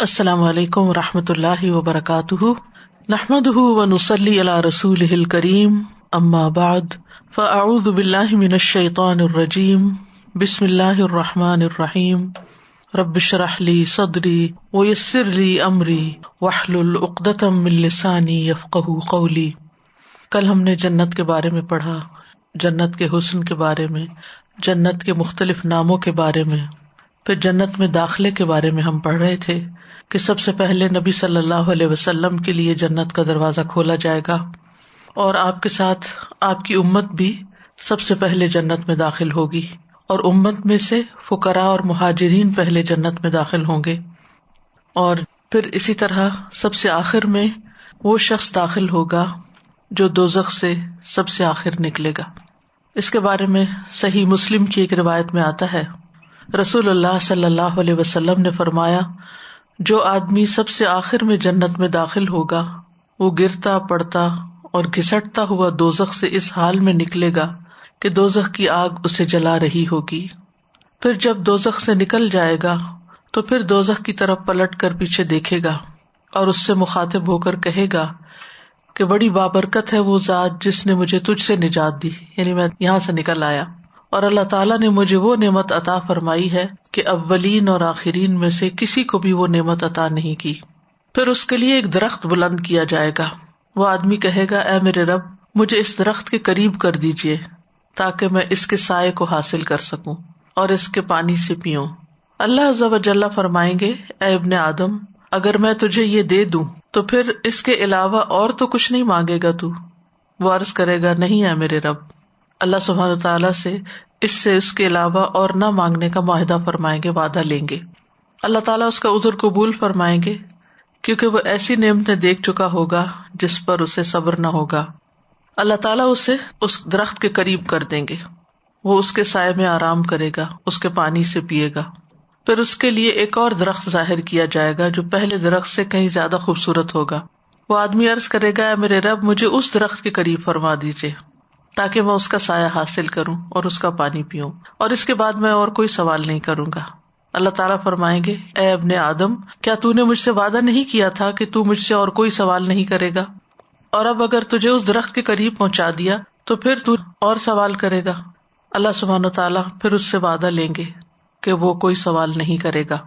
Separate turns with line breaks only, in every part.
السلام علیکم ورحمۃ اللہ وبرکاتہ، نحمدہ ونصلی علی رسولہ الکریم، اما بعد فاعوذ باللہ من الشیطان الرجیم، بسم اللہ الرحمن الرحیم، رب اشرح لی صدری ویسر لی امری واحلل عقدۃ من لسانی یفقہوا قولی۔ کل ہم نے جنت کے بارے میں پڑھا، جنت کے حسن کے بارے میں، جنت کے مختلف ناموں کے بارے میں، پھر جنت میں داخلے کے بارے میں ہم پڑھ رہے تھے کہ سب سے پہلے نبی صلی اللہ علیہ وسلم کے لیے جنت کا دروازہ کھولا جائے گا، اور آپ کے ساتھ آپ کی امت بھی سب سے پہلے جنت میں داخل ہوگی، اور امت میں سے فقراء اور مہاجرین پہلے جنت میں داخل ہوں گے، اور پھر اسی طرح سب سے آخر میں وہ شخص داخل ہوگا جو دوزخ سے سب سے آخر نکلے گا۔ اس کے بارے میں صحیح مسلم کی ایک روایت میں آتا ہے، رسول اللہ صلی اللہ علیہ وسلم نے فرمایا، جو آدمی سب سے آخر میں جنت میں داخل ہوگا وہ گرتا پڑتا اور گھسٹتا ہوا دوزخ سے اس حال میں نکلے گا کہ دوزخ کی آگ اسے جلا رہی ہوگی۔ پھر جب دوزخ سے نکل جائے گا تو پھر دوزخ کی طرف پلٹ کر پیچھے دیکھے گا اور اس سے مخاطب ہو کر کہے گا کہ بڑی بابرکت ہے وہ ذات جس نے مجھے تجھ سے نجات دی، یعنی میں یہاں سے نکل آیا، اور اللہ تعالیٰ نے مجھے وہ نعمت عطا فرمائی ہے کہ اولین اور آخرین میں سے کسی کو بھی وہ نعمت عطا نہیں کی۔ پھر اس کے لیے ایک درخت بلند کیا جائے گا، وہ آدمی کہے گا، اے میرے رب مجھے اس درخت کے قریب کر دیجئے تاکہ میں اس کے سائے کو حاصل کر سکوں اور اس کے پانی سے پیوں۔ اللہ عز و جل فرمائیں گے، اے ابن آدم اگر میں تجھے یہ دے دوں تو پھر اس کے علاوہ اور تو کچھ نہیں مانگے گا تو؟ وہ عرض کرے گا، نہیں اے میرے رب۔ اللہ سبحانہ تعالیٰ سے اس کے علاوہ اور نہ مانگنے کا معاہدہ فرمائیں گے، وعدہ لیں گے۔ اللہ تعالیٰ اس کا عذر قبول فرمائیں گے کیونکہ وہ ایسی نعمتیں دیکھ چکا ہوگا جس پر اسے صبر نہ ہوگا۔ اللہ تعالیٰ اسے اس درخت کے قریب کر دیں گے، وہ اس کے سائے میں آرام کرے گا، اس کے پانی سے پیے گا۔ پھر اس کے لیے ایک اور درخت ظاہر کیا جائے گا جو پہلے درخت سے کہیں زیادہ خوبصورت ہوگا۔ وہ آدمی عرض کرے گا، اے میرے رب مجھے اس درخت کے قریب فرما دیجیے تاکہ میں اس کا سایہ حاصل کروں اور اس کا پانی پیوں، اور اس کے بعد میں اور کوئی سوال نہیں کروں گا۔ اللہ تعالیٰ فرمائیں گے، اے ابن آدم کیا تو نے مجھ سے وعدہ نہیں کیا تھا کہ تو مجھ سے اور کوئی سوال نہیں کرے گا؟ اور اب اگر تجھے اس درخت کے قریب پہنچا دیا تو پھر تو اور سوال کرے گا؟ اللہ سبحانہ تعالیٰ پھر اس سے وعدہ لیں گے کہ وہ کوئی سوال نہیں کرے گا،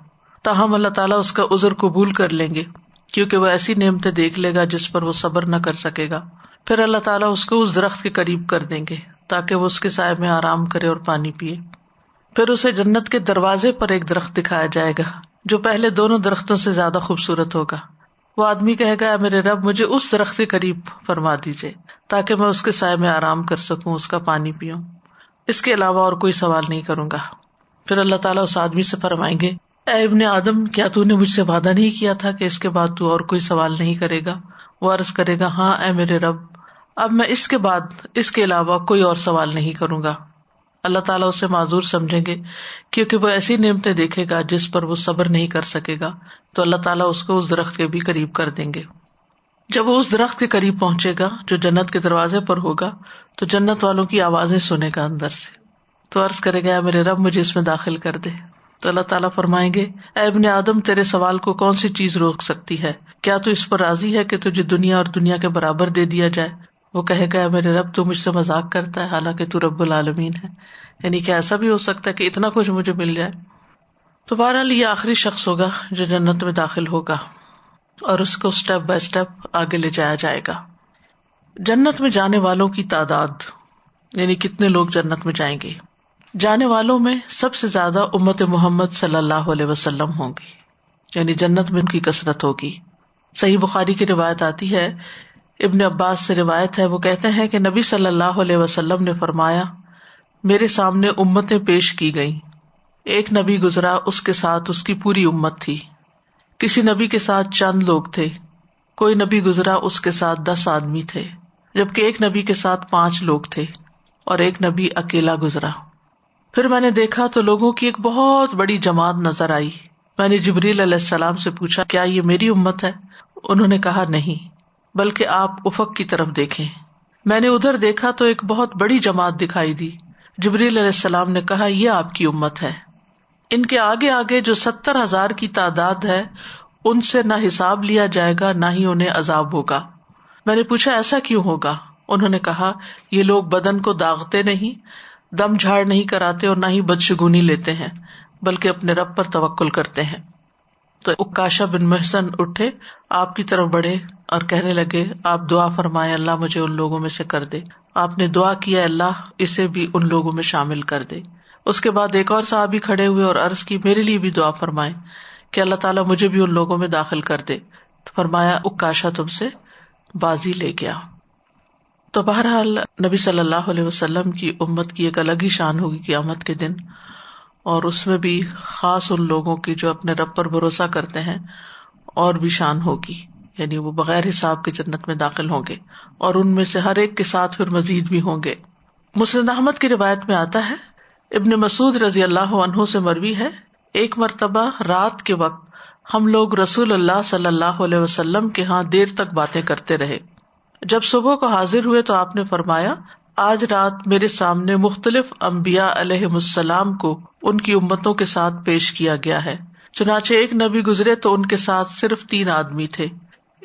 تاہم اللہ تعالیٰ اس کا عذر قبول کر لیں گے کیونکہ وہ ایسی نعمتیں دیکھ لے گا جس پر وہ صبر نہ کر سکے گا۔ پھر اللہ تعالیٰ اس کو اس درخت کے قریب کر دیں گے تاکہ وہ اس کے سائے میں آرام کرے اور پانی پیے۔ پھر اسے جنت کے دروازے پر ایک درخت دکھایا جائے گا جو پہلے دونوں درختوں سے زیادہ خوبصورت ہوگا۔ وہ آدمی کہے گا، اے میرے رب مجھے اس درخت کے قریب فرما دیجیے تاکہ میں اس کے سائے میں آرام کر سکوں، اس کا پانی پیوں، اس کے علاوہ اور کوئی سوال نہیں کروں گا۔ پھر اللہ تعالیٰ اس آدمی سے فرمائیں گے، اے ابن آدم کیا تو نے مجھ سے وعدہ نہیں کیا تھا کہ اس کے بعد تو اور کوئی سوال نہیں کرے گا؟ وہ عرض کرے گا، ہاں اے میرے رب اب میں اس کے بعد اس کے علاوہ کوئی اور سوال نہیں کروں گا۔ اللہ تعالیٰ اسے معذور سمجھیں گے کیونکہ وہ ایسی نعمتیں دیکھے گا جس پر وہ صبر نہیں کر سکے گا، تو اللہ تعالیٰ اس کو اس درخت کے بھی قریب کر دیں گے۔ جب وہ اس درخت کے قریب پہنچے گا جو جنت کے دروازے پر ہوگا تو جنت والوں کی آوازیں سنے گا اندر سے، تو عرض کرے گا، میرے رب مجھے اس میں داخل کر دے۔ تو اللہ تعالیٰ فرمائیں گے، اے ابن آدم تیرے سوال کو کون سی چیز روک سکتی ہے؟ کیا تو اس پر راضی ہے کہ تجھے دنیا اور دنیا کے برابر دے دیا جائے؟ وہ کہے گا، اے میرے رب تو مجھ سے مذاق کرتا ہے حالانکہ تو رب العالمین ہے، یعنی کہ ایسا بھی ہو سکتا ہے کہ اتنا کچھ مجھے مل جائے۔ تو بہرحال یہ آخری شخص ہوگا جو جنت میں داخل ہوگا اور اس کو سٹیپ بائی سٹیپ آگے لے جایا جائے گا۔ جنت میں جانے والوں کی تعداد، یعنی کتنے لوگ جنت میں جائیں گے؟ جانے والوں میں سب سے زیادہ امت محمد صلی اللہ علیہ وسلم ہوں گے، یعنی جنت میں ان کی کثرت ہوگی۔ صحیح بخاری کی روایت آتی ہے، ابن عباس سے روایت ہے، وہ کہتے ہیں کہ نبی صلی اللہ علیہ وسلم نے فرمایا، میرے سامنے امتیں پیش کی گئیں، ایک نبی گزرا، اس کے ساتھ اس کی پوری امت تھی، کسی نبی کے ساتھ چند لوگ تھے، کوئی نبی گزرا اس کے ساتھ 10 آدمی تھے، جبکہ ایک نبی کے ساتھ 5 لوگ تھے اور ایک نبی اکیلا گزرا۔ پھر میں نے دیکھا تو لوگوں کی ایک بہت بڑی جماعت نظر آئی۔ میں نے جبریل علیہ السلام سے پوچھا، کیا یہ میری امت ہے؟ انہوں نے کہا، نہیں، بلکہ آپ افق کی طرف دیکھیں۔ میں نے ادھر دیکھا تو ایک بہت بڑی جماعت دکھائی دی۔ جبریل علیہ السلام نے کہا، یہ آپ کی امت ہے۔ ان کے آگے آگے جو 70,000 کی تعداد ہے ان سے نہ حساب لیا جائے گا نہ ہی انہیں عذاب ہوگا۔ میں نے پوچھا ایسا کیوں ہوگا؟ انہوں نے کہا یہ لوگ بدن کو داغتے نہیں، دم جھاڑ نہیں کراتے اور نہ ہی بدشگونی لیتے ہیں، بلکہ اپنے رب پر توکل کرتے ہیں۔ تو عکاشہ بن محصن اٹھے، آپ کی طرف بڑھے اور کہنے لگے آپ دعا فرمائے اللہ مجھے ان لوگوں میں سے کر دے۔ آپ نے دعا کیا اللہ اسے بھی ان لوگوں میں شامل کر دے۔ اس کے بعد ایک اور صحابی کھڑے ہوئے اور عرض کی میرے لیے بھی دعا فرمائے کہ اللہ تعالیٰ مجھے بھی ان لوگوں میں داخل کر دے۔ تو فرمایا عکاشہ تم سے بازی لے گیا۔ تو بہرحال نبی صلی اللہ علیہ وسلم کی امت کی ایک الگ ہی شان ہوگی قیامت کے دن، اور اس میں بھی خاص ان لوگوں کی جو اپنے رب پر بھروسہ کرتے ہیں اور بھی شان ہوگی، یعنی وہ بغیر حساب کے جنت میں داخل ہوں گے، اور ان میں سے ہر ایک کے ساتھ پھر مزید بھی ہوں گے۔ مسند احمد کی روایت میں آتا ہے، ابن مسعود رضی اللہ عنہ سے مروی ہے، ایک مرتبہ رات کے وقت ہم لوگ رسول اللہ صلی اللہ علیہ وسلم کے ہاں دیر تک باتیں کرتے رہے۔ جب صبح کو حاضر ہوئے تو آپ نے فرمایا آج رات میرے سامنے مختلف انبیاء علیہم السلام کو ان کی امتوں کے ساتھ پیش کیا گیا ہے۔ چنانچہ ایک نبی گزرے تو ان کے ساتھ صرف 3 آدمی تھے،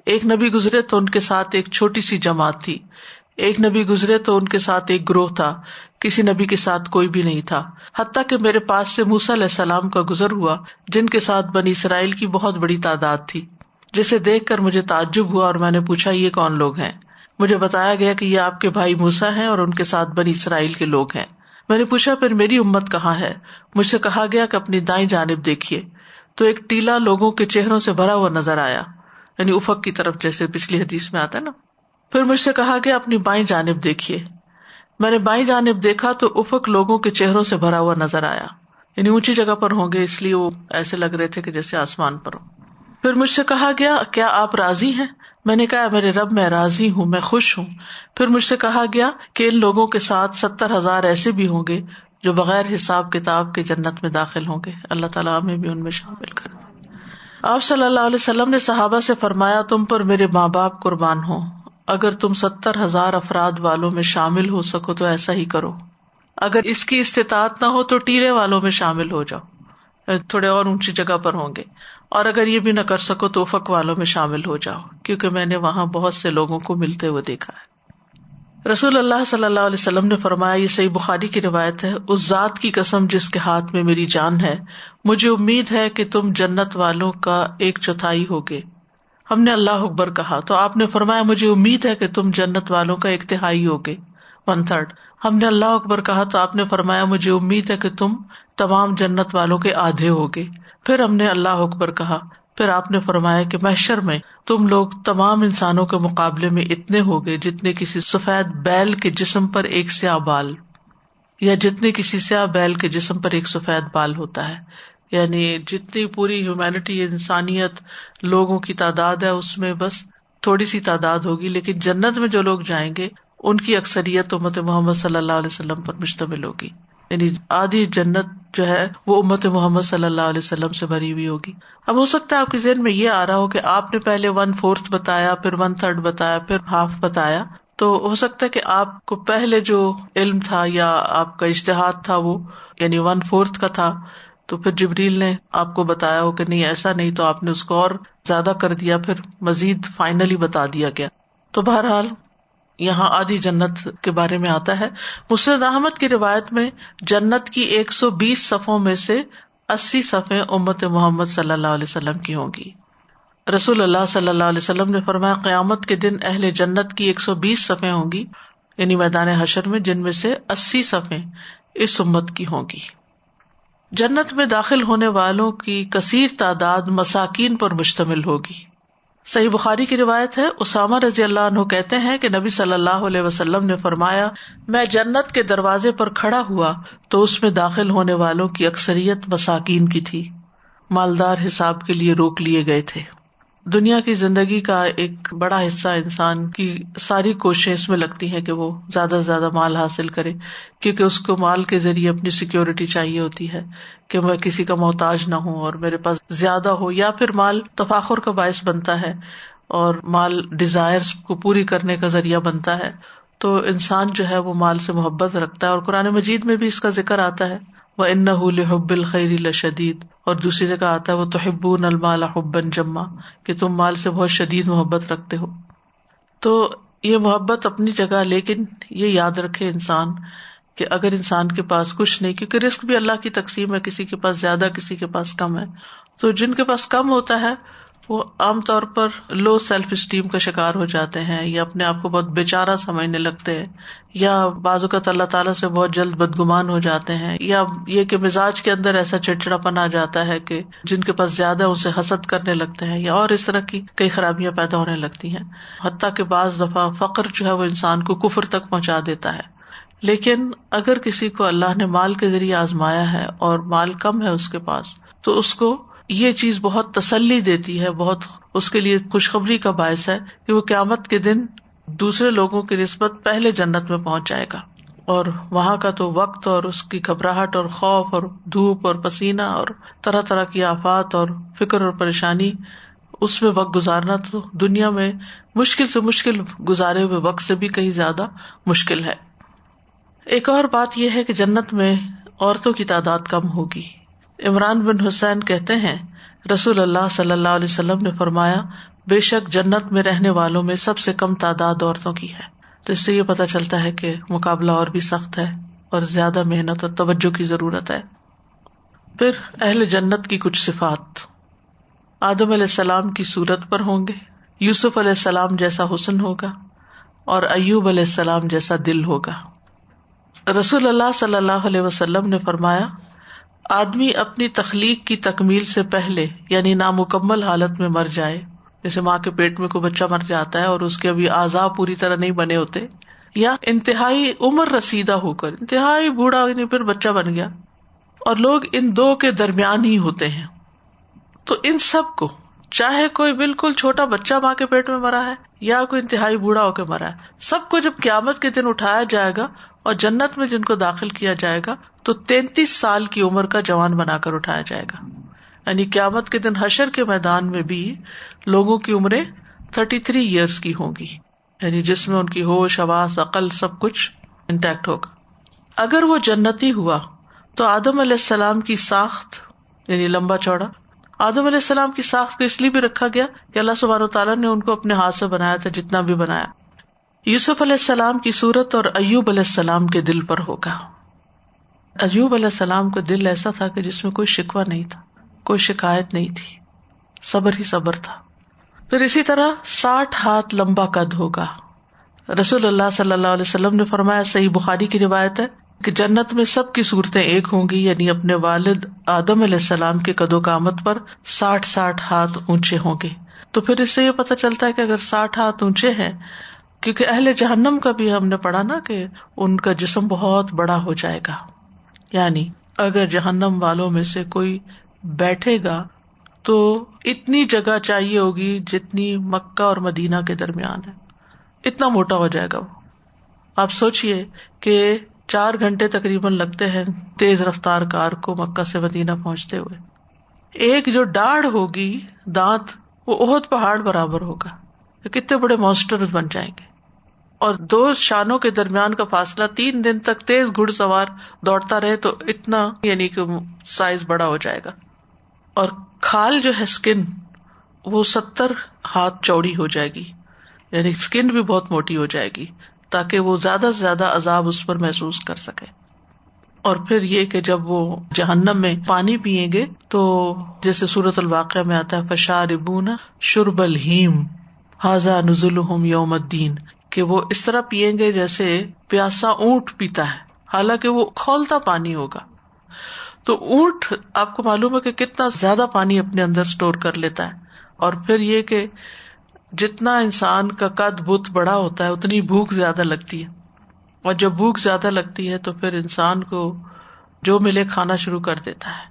ایک نبی گزرے تو ان کے ساتھ ایک چھوٹی سی جماعت تھی، ایک نبی گزرے تو ان کے ساتھ ایک گروہ تھا، کسی نبی کے ساتھ کوئی بھی نہیں تھا، حتیٰ کہ میرے پاس سے موسیٰ علیہ السلام کا گزر ہوا جن کے ساتھ بنی اسرائیل کی بہت بڑی تعداد تھی، جسے دیکھ کر مجھے تعجب ہوا اور میں نے پوچھا یہ کون لوگ ہیں؟ مجھے بتایا گیا کہ یہ آپ کے بھائی موسیٰ ہیں اور ان کے ساتھ بنی اسرائیل کے لوگ ہیں۔ میں نے پوچھا پھر میری امت کہاں ہے؟ مجھ سے کہا گیا کہ اپنی دائیں جانب دیکھیے، تو ایک ٹیلا لوگوں کے چہروں سے بھرا ہوا نظر آیا، یعنی افق کی طرف، جیسے پچھلی حدیث میں آتا ہے نا۔ پھر مجھ سے کہا گیا اپنی بائیں جانب دیکھیے، میں نے بائیں جانب دیکھا تو افق لوگوں کے چہروں سے بھرا ہوا نظر آیا، یعنی اونچی جگہ پر ہوں گے اس لیے وہ ایسے لگ رہے تھے کہ جیسے آسمان پر ہو۔ پھر مجھ سے کہا گیا کیا آپ راضی ہیں؟ میں نے کہا میرے رب میں راضی ہوں، میں خوش ہوں۔ پھر مجھ سے کہا گیا کہ ان لوگوں کے ساتھ 70,000 ایسے بھی ہوں گے جو بغیر حساب کتاب کے جنت میں داخل ہوں گے، اللہ تعالیٰ ہمیں بھی ان میں شامل کر دے۔ آپ صلی اللہ علیہ وسلم نے صحابہ سے فرمایا تم پر میرے ماں باپ قربان ہوں، اگر تم 70,000 افراد والوں میں شامل ہو سکو تو ایسا ہی کرو، اگر اس کی استطاعت نہ ہو تو ٹیلے والوں میں شامل ہو جاؤ، تھوڑے اور اونچی جگہ پر ہوں گے، اور اگر یہ بھی نہ کر سکو تو افق والوں میں شامل ہو جاؤ، کیونکہ میں نے وہاں بہت سے لوگوں کو ملتے ہوئے دیکھا ہے۔ رسول اللہ صلی اللہ علیہ وسلم نے فرمایا، یہ صحیح بخاری کی روایت ہے، اس ذات کی قسم جس کے ہاتھ میں میری جان ہے، مجھے امید ہے کہ تم جنت والوں کا 1/4 ہوگے۔ ہم نے اللہ اکبر کہا تو آپ نے فرمایا مجھے امید ہے کہ تم جنت والوں کا 1/3 ہوگے، 1/3۔ ہم نے اللہ اکبر کہا تو آپ نے فرمایا مجھے امید ہے کہ تم تمام جنت والوں کے آدھے ہوگے۔ پھر ہم نے اللہ اکبر کہا، پھر آپ نے فرمایا کہ محشر میں تم لوگ تمام انسانوں کے مقابلے میں اتنے ہوگے جتنے کسی سفید بیل کے جسم پر ایک سیاہ بال، یا جتنے کسی سیاہ بیل کے جسم پر ایک سفید بال ہوتا ہے، یعنی جتنی پوری ہیومینٹی، انسانیت، لوگوں کی تعداد ہے اس میں بس تھوڑی سی تعداد ہوگی، لیکن جنت میں جو لوگ جائیں گے ان کی اکثریت امت محمد صلی اللہ علیہ وسلم پر مشتمل ہوگی، یعنی آدھی جنت جو ہے وہ امت محمد صلی اللہ علیہ وسلم سے بھری ہوئی ہوگی۔ اب ہو سکتا ہے آپ کے ذہن میں یہ آ رہا ہو کہ آپ نے پہلے 1/4 بتایا، پھر 1/3 بتایا، پھر ½ بتایا، تو ہو سکتا ہے کہ آپ کو پہلے جو علم تھا یا آپ کا اجتہاد تھا وہ یعنی 1/4 کا تھا، تو پھر جبریل نے آپ کو بتایا ہو کہ نہیں ایسا نہیں، تو آپ نے اس کو اور زیادہ کر دیا، پھر مزید فائنلی بتا دیا گیا۔ تو بہرحال یہاں آدھی جنت کے بارے میں آتا ہے۔ مسند احمد کی روایت میں جنت کی 120 صفوں میں سے 80 صفیں امت محمد صلی اللہ علیہ وسلم کی ہوں گی۔ رسول اللہ صلی اللہ علیہ وسلم نے فرمایا قیامت کے دن اہل جنت کی 120 صفیں ہوں گی، یعنی میدان حشر میں، جن میں سے 80 صفیں اس امت کی ہوں گی۔ جنت میں داخل ہونے والوں کی کثیر تعداد مساکین پر مشتمل ہوگی۔ صحیح بخاری کی روایت ہے، اسامہ رضی اللہ عنہ کہتے ہیں کہ نبی صلی اللہ علیہ وسلم نے فرمایا میں جنت کے دروازے پر کھڑا ہوا تو اس میں داخل ہونے والوں کی اکثریت مساکین کی تھی، مالدار حساب کے لیے روک لیے گئے تھے۔ دنیا کی زندگی کا ایک بڑا حصہ انسان کی ساری کوششیں اس میں لگتی ہیں کہ وہ زیادہ سے زیادہ مال حاصل کرے، کیونکہ اس کو مال کے ذریعے اپنی سیکیورٹی چاہیے ہوتی ہے کہ میں کسی کا محتاج نہ ہوں اور میرے پاس زیادہ ہو، یا پھر مال تفاخر کا باعث بنتا ہے اور مال ڈیزائرز کو پوری کرنے کا ذریعہ بنتا ہے۔ تو انسان جو ہے وہ مال سے محبت رکھتا ہے، اور قرآن مجید میں بھی اس کا ذکر آتا ہے، وَإِنَّهُ لِحُبِّ الْخَيْرِ لَشَدِيدٌ، اور دوسری جگہ آتا ہے وَتُحِبُّونَ الْمَالَ حُبًّا جَمًّا، کہ تم مال سے بہت شدید محبت رکھتے ہو. تو یہ محبت اپنی جگہ، لیکن یہ یاد رکھے انسان کہ اگر انسان کے پاس کچھ نہیں، کیونکہ رزق بھی اللہ کی تقسیم ہے، کسی کے پاس زیادہ کسی کے پاس کم ہے، تو جن کے پاس کم ہوتا ہے وہ عام طور پر لو سیلف اسٹیم کا شکار ہو جاتے ہیں، یا اپنے آپ کو بہت بیچارہ سمجھنے لگتے ہیں، یا بعض اوقات اللہ تعالیٰ سے بہت جلد بدگمان ہو جاتے ہیں، یا یہ کہ مزاج کے اندر ایسا چڑچڑاپن آ جاتا ہے کہ جن کے پاس زیادہ اسے حسد کرنے لگتے ہیں، یا اور اس طرح کی کئی خرابیاں پیدا ہونے لگتی ہیں. حتیٰ کہ بعض دفعہ فقر جو ہے وہ انسان کو کفر تک پہنچا دیتا ہے. لیکن اگر کسی کو اللہ نے مال کے ذریعے آزمایا ہے اور مال کم ہے اس کے پاس، تو اس کو یہ چیز بہت تسلی دیتی ہے، بہت اس کے لیے خوشخبری کا باعث ہے کہ وہ قیامت کے دن دوسرے لوگوں کی نسبت پہلے جنت میں پہنچ جائے گا. اور وہاں کا تو وقت اور اس کی گھبراہٹ اور خوف اور دھوپ اور پسینہ اور طرح طرح کی آفات اور فکر اور پریشانی، اس میں وقت گزارنا تو دنیا میں مشکل سے مشکل گزارے ہوئے وقت سے بھی کہیں زیادہ مشکل ہے. ایک اور بات یہ ہے کہ جنت میں عورتوں کی تعداد کم ہوگی. عمران بن حسین کہتے ہیں رسول اللہ صلی اللہ علیہ وسلم نے فرمایا، بے شک جنت میں رہنے والوں میں سب سے کم تعداد عورتوں کی ہے. تو اس سے یہ پتہ چلتا ہے کہ مقابلہ اور بھی سخت ہے اور زیادہ محنت اور توجہ کی ضرورت ہے. پھر اہل جنت کی کچھ صفات. آدم علیہ السلام کی صورت پر ہوں گے، یوسف علیہ السلام جیسا حسن ہوگا، اور ایوب علیہ السلام جیسا دل ہوگا. رسول اللہ صلی اللہ علیہ وسلم نے فرمایا، آدمی اپنی تخلیق کی تکمیل سے پہلے یعنی نامکمل حالت میں مر جائے، جیسے ماں کے پیٹ میں کوئی بچہ مر جاتا ہے اور اس کے ابھی اعضاء پوری طرح نہیں بنے ہوتے، یا انتہائی عمر رسیدہ ہو کر انتہائی بوڑھا یعنی پھر بچہ بن گیا، اور لوگ ان دو کے درمیان ہی ہوتے ہیں. تو ان سب کو، چاہے کوئی بالکل چھوٹا بچہ ماں کے پیٹ میں مرا ہے یا کوئی انتہائی بوڑھا ہو کے مرا ہے، سب کو جب قیامت کے دن اٹھایا جائے گا اور جنت میں جن کو داخل کیا جائے گا تو 33 سال کی عمر کا جوان بنا کر اٹھایا جائے گا. یعنی قیامت کے دن حشر کے میدان میں بھی لوگوں کی عمریں 33 ایئرس کی ہوں گی، یعنی جس میں ان کی ہوش، حواس، عقل سب کچھ انٹیکٹ ہوگا. اگر وہ جنتی ہوا تو آدم علیہ السلام کی ساخت یعنی لمبا چوڑا، آدم علیہ السلام کی ساخت کو اس لیے بھی رکھا گیا کہ اللہ سبحانہ وتعالیٰ نے ان کو اپنے ہاتھ سے بنایا تھا جتنا بھی بنایا. یوسف علیہ السلام کی صورت اور ایوب علیہ السلام کے دل پر ہوگا. ایوب علیہ السلام کا دل ایسا تھا کہ جس میں کوئی شکوہ نہیں تھا، کوئی شکایت نہیں تھی، صبر ہی صبر تھا. پھر اسی طرح 60 ہاتھ لمبا قد ہوگا. رسول اللہ صلی اللہ علیہ وسلم نے فرمایا، صحیح بخاری کی روایت ہے کہ جنت میں سب کی صورتیں ایک ہوں گی، یعنی اپنے والد آدم علیہ السلام کے قد و قامت پر 60 ہاتھ اونچے ہوں گے. تو پھر اس سے یہ پتہ چلتا ہے کہ اگر 60 ہاتھ اونچے ہیں، کیونکہ اہل جہنم کا بھی ہم نے پڑھا نا کہ ان کا جسم بہت بڑا ہو جائے گا. یعنی اگر جہنم والوں میں سے کوئی بیٹھے گا تو اتنی جگہ چاہیے ہوگی جتنی مکہ اور مدینہ کے درمیان ہے، اتنا موٹا ہو جائے گا وہ. آپ سوچئے کہ 4 گھنٹے تقریباً لگتے ہیں تیز رفتار کار کو مکہ سے مدینہ پہنچتے ہوئے. ایک جو ڈاڑھ ہوگی، دانت، وہ احد پہاڑ برابر ہوگا. کتنے بڑے مانسٹرز بن جائیں گے. اور 2 شانوں کے درمیان کا فاصلہ 3 دن تک تیز گھڑ سوار دوڑتا رہے تو اتنا یعنی کہ سائز بڑا ہو جائے گا. اور کھال جو ہے اسکن، وہ 70 ہاتھ چوڑی ہو جائے گی، یعنی اسکن بھی بہت موٹی ہو جائے گی تاکہ وہ زیادہ سے زیادہ عذاب اس پر محسوس کر سکے. اور پھر یہ کہ جب وہ جہنم میں پانی پیئیں گے تو جیسے سورۃ الواقعہ میں آتا ہے فشاربون شرب الہیم ھذا نزلہم یوم الدین، کہ وہ اس طرح پیئیں گے جیسے پیاسا اونٹ پیتا ہے، حالانکہ وہ کھولتا پانی ہوگا. تو اونٹ آپ کو معلوم ہے کہ کتنا زیادہ پانی اپنے اندر سٹور کر لیتا ہے. اور پھر یہ کہ جتنا انسان کا قد بت بڑا ہوتا ہے اتنی بھوک زیادہ لگتی ہے، اور جب بھوک زیادہ لگتی ہے تو پھر انسان کو جو ملے کھانا شروع کر دیتا ہے.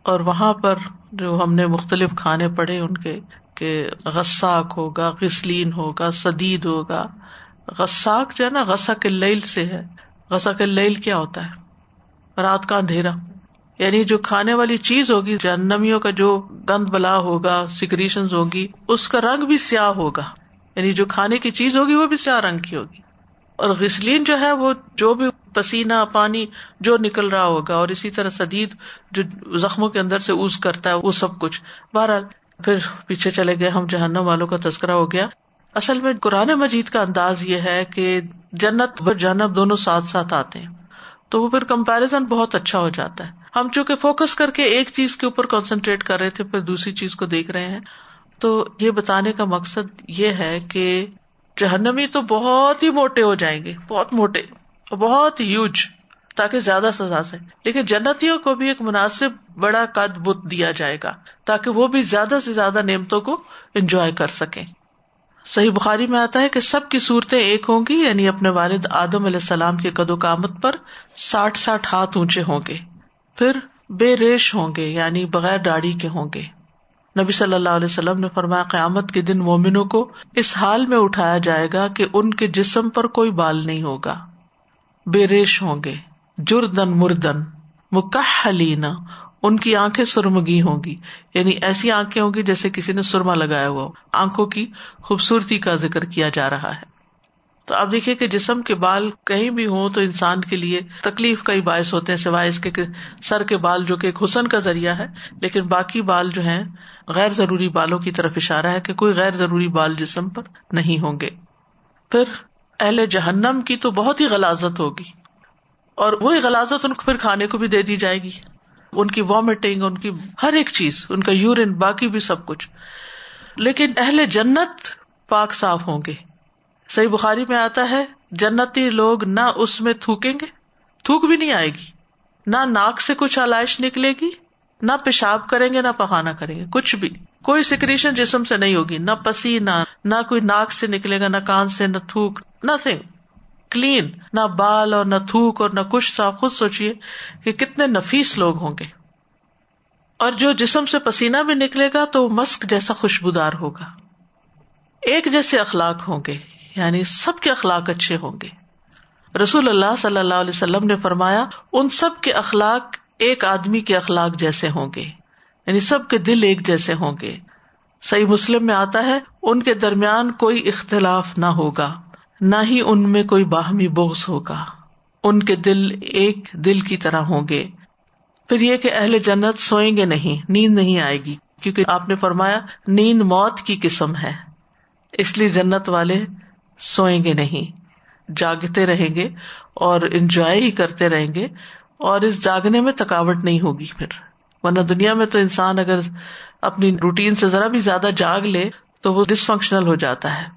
اور وہاں پر جو ہم نے مختلف کھانے پڑھے ان کے کہ غساق ہوگا، غسلین ہوگا، سدید ہوگا. غساق جو ہے نا غسق اللیل سے ہے. غسق اللیل کیا ہوتا ہے؟ رات کا اندھیرا. یعنی جو کھانے والی چیز ہوگی، جہنمیوں کا جو گند بلا ہوگا، سیکریشنز ہوگی، اس کا رنگ بھی سیاہ ہوگا. یعنی جو کھانے کی چیز ہوگی وہ بھی سیاہ رنگ کی ہوگی. اور غسلین جو ہے وہ جو بھی پسینہ پانی جو نکل رہا ہوگا، اور اسی طرح سدید جو زخموں کے اندر سے اوز کرتا ہے، وہ سب کچھ. بہرحال پھر پیچھے چلے گئے ہم، جہنم والوں کا تذکرہ ہو گیا. اصل میں قرآن مجید کا انداز یہ ہے کہ جنت و جہنم دونوں ساتھ ساتھ آتے ہیں، تو وہ پھر کمپیریزن بہت اچھا ہو جاتا ہے. ہم چونکہ فوکس کر کے ایک چیز کے اوپر کنسنٹریٹ کر رہے تھے، پھر دوسری چیز کو دیکھ رہے ہیں. تو یہ بتانے کا مقصد یہ ہے کہ جہنمی تو بہت ہی موٹے ہو جائیں گے، بہت موٹے، بہت ہیوج، تاکہ زیادہ سزا سے. لیکن جنتیوں کو بھی ایک مناسب بڑا قد بت دیا جائے گا تاکہ وہ بھی زیادہ سے زیادہ نعمتوں کو انجوائے کر سکیں. صحیح بخاری میں آتا ہے کہ سب کی صورتیں ایک ہوں گی، یعنی اپنے والد آدم علیہ السلام کے قد و قامت پر 60 ہاتھ اونچے ہوں گے. پھر بے ریش ہوں گے، یعنی بغیر داڑھی کے ہوں گے. نبی صلی اللہ علیہ وسلم نے فرمایا قیامت کے دن مومنوں کو اس حال میں اٹھایا جائے گا کہ ان کے جسم پر کوئی بال نہیں ہوگا، بے ریش ہوں گے، جردن مردن مکحلین، ان کی آنکھیں سرمگی ہوں گی، یعنی ایسی آنکھیں ہوں گی جیسے کسی نے سرما لگایا ہوا ہو. آنکھوں کی خوبصورتی کا ذکر کیا جا رہا ہے. تو آپ دیکھیے کہ جسم کے بال کہیں بھی ہوں تو انسان کے لیے تکلیف کا ہی باعث ہوتے ہیں، سوائے اس کے کہ سر کے بال جو کہ ایک حسن کا ذریعہ ہے، لیکن باقی بال جو ہیں غیر ضروری بالوں کی طرف اشارہ ہے کہ کوئی غیر ضروری بال جسم پر نہیں ہوں گے. پھر اہل جہنم کی تو بہت ہی غلاظت ہوگی، اور وہی غلاظت ان کو پھر کھانے کو بھی دے دی جائے گی، ان کی وامٹنگ، ان کی ہر ایک چیز، ان کا یورین، باقی بھی سب کچھ. لیکن اہل جنت پاک صاف ہوں گے. صحیح بخاری میں آتا ہے جنتی لوگ نہ اس میں تھوکیں گے، تھوک بھی نہیں آئے گی، نہ ناک سے کچھ آلائش نکلے گی، نہ پیشاب کریں گے، نہ پخانہ کریں گے، کچھ بھی، کوئی سیکریشن جسم سے نہیں ہوگی، نہ پسینہ، نہ کوئی ناک سے نکلے گا، نہ کان سے، نہ تھوک، نتھنگ، کلین، نہ بال اور نہ تھوک اور نہ کچھ. تو آپ خود سوچئے کہ کتنے نفیس لوگ ہوں گے. اور جو جسم سے پسینہ بھی نکلے گا تو مسک جیسا خوشبودار ہوگا. ایک جیسے اخلاق ہوں گے، یعنی سب کے اخلاق اچھے ہوں گے. رسول اللہ صلی اللہ علیہ وسلم نے فرمایا ان سب کے اخلاق ایک آدمی کے اخلاق جیسے ہوں گے، یعنی سب کے دل ایک جیسے ہوں گے. صحیح مسلم میں آتا ہے ان کے درمیان کوئی اختلاف نہ ہوگا، نہ ہی ان میں کوئی باہمی بغض ہوگا، ان کے دل ایک دل کی طرح ہوں گے. پھر یہ کہ اہل جنت سوئیں گے نہیں، نیند نہیں آئے گی، کیونکہ آپ نے فرمایا نیند موت کی قسم ہے، اس لیے جنت والے سوئیں گے نہیں، جاگتے رہیں گے اور انجوائے ہی کرتے رہیں گے. اور اس جاگنے میں تھکاوٹ نہیں ہوگی پھر، ورنہ دنیا میں تو انسان اگر اپنی روٹین سے ذرا بھی زیادہ جاگ لے تو وہ ڈس فنکشنل ہو جاتا ہے.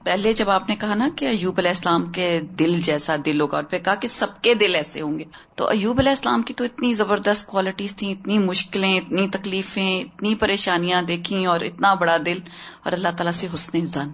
پہلے جب آپ نے کہا نا کہ ایوب علیہ السلام کے دل جیسا دل ہوگا، اور پھر کہا کہ سب کے دل ایسے ہوں گے، تو ایوب علیہ السلام کی تو اتنی زبردست کوالٹیز تھیں، اتنی مشکلیں، اتنی تکلیفیں، اتنی پریشانیاں دیکھیں، اور اتنا بڑا دل، اور اللہ تعالیٰ سے حسن ظن.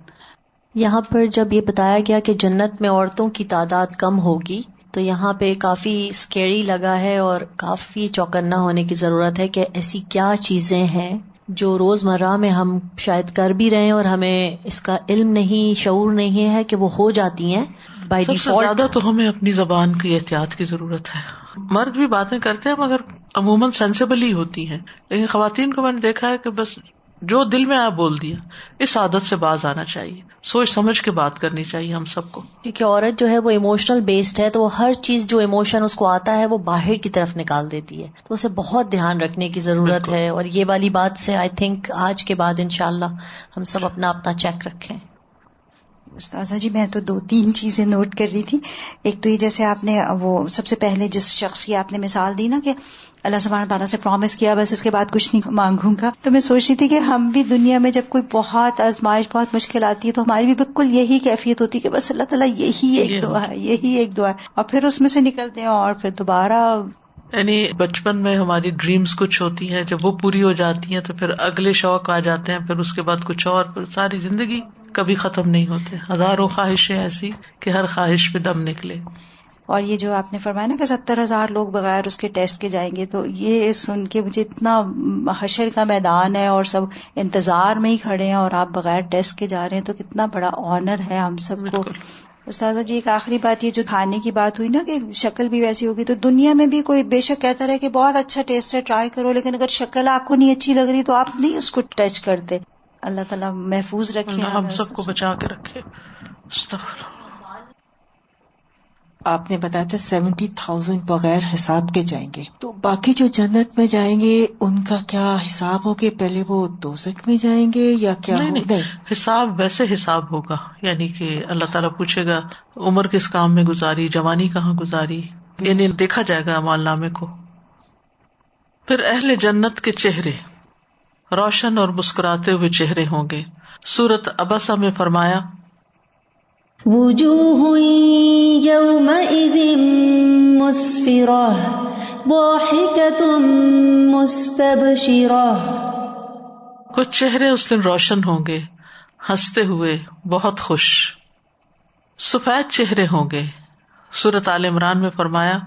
یہاں پر جب یہ بتایا گیا کہ جنت میں عورتوں کی تعداد کم ہوگی تو یہاں پہ کافی اسکیری لگا ہے اور کافی چوکنا ہونے کی ضرورت ہے کہ ایسی کیا چیزیں ہیں جو روزمرہ میں ہم شاید کر بھی رہے ہیں اور ہمیں اس کا علم نہیں، شعور نہیں ہے کہ وہ ہو جاتی ہیں بائی
سب سے
ڈیفالٹ.
زیادہ تو ہمیں اپنی زبان کی احتیاط کی ضرورت ہے. مرد بھی باتیں کرتے ہیں مگر عموماً سینسیبل ہی ہوتی ہیں، لیکن خواتین کو میں نے دیکھا ہے کہ بس جو دل میں آیا بول دیا. اس عادت سے باز آنا چاہیے، سوچ سمجھ کے بات کرنی چاہیے ہم سب کو.
کیونکہ عورت جو ہے وہ ایموشنل بیسڈ ہے، تو وہ ہر چیز جو ایموشن اس کو آتا ہے وہ باہر کی طرف نکال دیتی ہے، تو اسے بہت دھیان رکھنے کی ضرورت ہے. اور یہ والی بات سے آئی تھنک آج کے بعد انشاءاللہ ہم سب اپنا اپنا چیک رکھیں.
استاذہ جی میں تو 2-3 چیزیں نوٹ کر رہی تھی. ایک تو یہ جیسے آپ نے وہ سب سے پہلے جس شخص کی آپ نے مثال دی نا کہ اللہ سبحانہ تعالیٰ سے پرومس کیا بس اس کے بعد کچھ نہیں مانگوں گا، تو میں سوچ رہی تھی کہ ہم بھی دنیا میں جب کوئی بہت آزمائش، بہت مشکل آتی ہے تو ہماری بھی بالکل یہی کیفیت ہوتی ہے کہ بس اللہ تعالیٰ یہی ایک دعا ہے، یہی ایک دعا ہے، اور پھر اس میں سے نکلتے ہیں اور پھر دوبارہ.
یعنی بچپن میں ہماری ڈریمز کچھ ہوتی ہیں، جب وہ پوری ہو جاتی ہیں تو پھر اگلے شوق آ جاتے ہیں، پھر اس کے بعد کچھ اور، پھر ساری زندگی کبھی ختم نہیں ہوتے. ہزاروں خواہشیں ایسی کہ ہر خواہش پہ دم نکلے.
اور یہ جو آپ نے فرمایا نا کہ 70,000 لوگ بغیر اس کے ٹیسٹ کے جائیں گے، تو یہ سن کے مجھے اتنا، حشر کا میدان ہے اور سب انتظار میں ہی کھڑے ہیں اور آپ بغیر ٹیسٹ کے جا رہے ہیں، تو کتنا بڑا آنر ہے ہم سب کو. استاذہ جی ایک آخری بات، یہ جو کھانے کی بات ہوئی نا کہ شکل بھی ویسی ہوگی، تو دنیا میں بھی کوئی بے شک کہتا رہے کہ بہت اچھا ٹیسٹ ہے، ٹرائی کرو، لیکن اگر شکل آپ کو نہیں اچھی لگ رہی تو آپ نہیں اس کو ٹچ کرتے. اللہ تعالیٰ محفوظ رکھے،
ہم سب کو بچا کے رکھے. استغفر
آپ نے بتایا تھا 70,000 بغیر حساب کے جائیں گے، تو باقی جو جنت میں جائیں گے ان کا کیا حساب ہوگا؟ پہلے وہ دوزخ میں جائیں گے یا کیا؟
نہیں، حساب ویسے حساب ہوگا، یعنی کہ اللہ تعالیٰ پوچھے گا عمر کس کام میں گزاری، جوانی کہاں گزاری، یعنی دیکھا جائے گا اعمال نامے کو. پھر اہل جنت کے چہرے روشن اور مسکراتے ہوئے چہرے ہوں گے. سورۃ عبسہ میں فرمایا
وجوہ یومئذ مسفرہ ضاحکۃ مستبشرہ.
کچھ چہرے اس دن روشن ہوں گے، ہنستے ہوئے، بہت خوش. سفید چہرے ہوں گے. سورۃ آل عمران میں فرمایا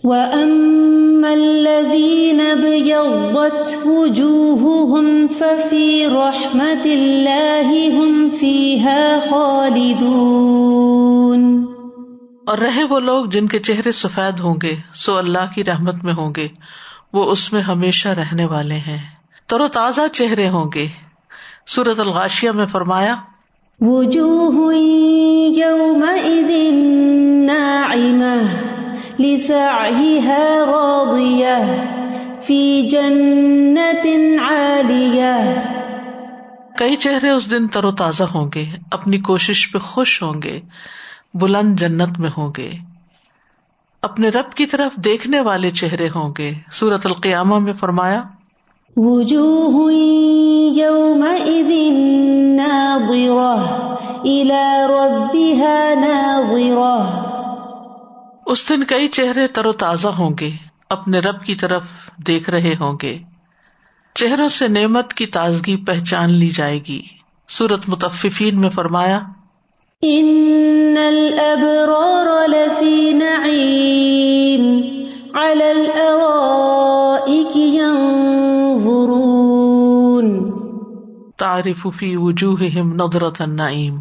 وَأَمَّا الَّذِينَ ابْيَضَّتْ وُجُوهُهُمْ فَفِي رَحْمَةِ اللَّهِ هُمْ فِيهَا خَالِدُونَ.
اور رہے وہ لوگ جن کے چہرے سفید ہوں گے سو اللہ کی رحمت میں ہوں گے، وہ اس میں ہمیشہ رہنے والے ہیں. تر و تازہ چہرے ہوں گے. سورۃ الغاشیہ میں فرمایا
وجوہ یومئذ ناعمہ لسعیها راضیہ فی جنت عالیہ.
کئی چہرے اس دن تر و تازہ ہوں گے، اپنی کوشش پہ خوش ہوں گے، بلند جنت میں ہوں گے. اپنے رب کی طرف دیکھنے والے چہرے ہوں گے. سورۃ القیامہ میں فرمایا
وجوہ یومئذ ناظرہ الی ربها ناظرہ.
اس دن کئی چہرے تر و تازہ ہوں گے، اپنے رب کی طرف دیکھ رہے ہوں گے. چہروں سے نعمت کی تازگی پہچان لی جائے گی. سورۃ مطففین میں فرمایا
ان الابرار لفی نعیم علی الارائک ینظرون
تعرف فی وجوہہم نضرۃ النعیم.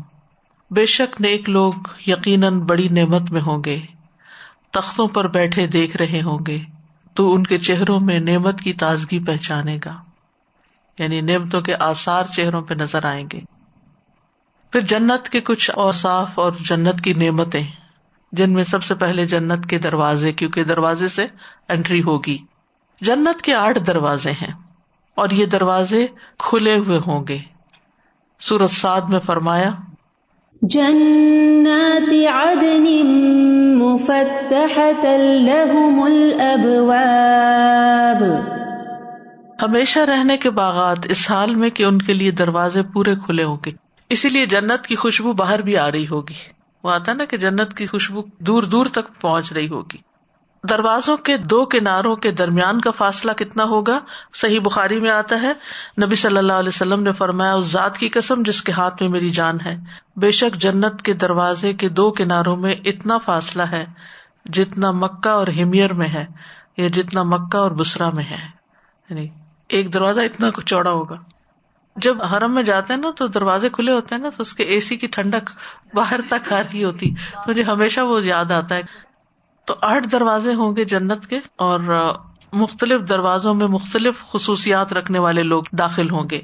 بے شک نیک لوگ یقیناً بڑی نعمت میں ہوں گے، تختوں پر بیٹھے دیکھ رہے ہوں گے، تو ان کے چہروں میں نعمت کی تازگی پہچانے گا، یعنی نعمتوں کے آثار چہروں پہ نظر آئیں گے. پھر جنت کے کچھ اوصاف اور جنت کی نعمتیں، جن میں سب سے پہلے جنت کے دروازے، کیونکہ دروازے سے انٹری ہوگی. جنت کے 8 دروازے ہیں اور یہ دروازے کھلے ہوئے ہوں گے. سورۃ صاد میں فرمایا
جنات عدن مفتحۃ لہم الابواب.
ہمیشہ رہنے کے باغات، اس حال میں کہ ان کے لیے دروازے پورے کھلے ہوں گے. اسی لیے جنت کی خوشبو باہر بھی آ رہی ہوگی. وہ آتا نا کہ جنت کی خوشبو دور دور تک پہنچ رہی ہوگی. دروازوں کے 2 کناروں کے درمیان کا فاصلہ کتنا ہوگا؟ صحیح بخاری میں آتا ہے، نبی صلی اللہ علیہ وسلم نے فرمایا اس ذات کی قسم جس کے ہاتھ میں میری جان ہے، بے شک جنت کے دروازے کے 2 کناروں میں اتنا فاصلہ ہے جتنا مکہ اور ہمیر میں ہے، یا جتنا مکہ اور بصرہ میں ہے. یعنی ایک دروازہ اتنا چوڑا ہوگا. جب حرم میں جاتے ہیں نا تو دروازے کھلے ہوتے ہیں نا، تو اس کے اے سی کی ٹھنڈک باہر تک آ رہی ہوتی، مجھے ہمیشہ وہ یاد آتا ہے. تو 8 دروازے ہوں گے جنت کے، اور مختلف دروازوں میں مختلف خصوصیات رکھنے والے لوگ داخل ہوں گے.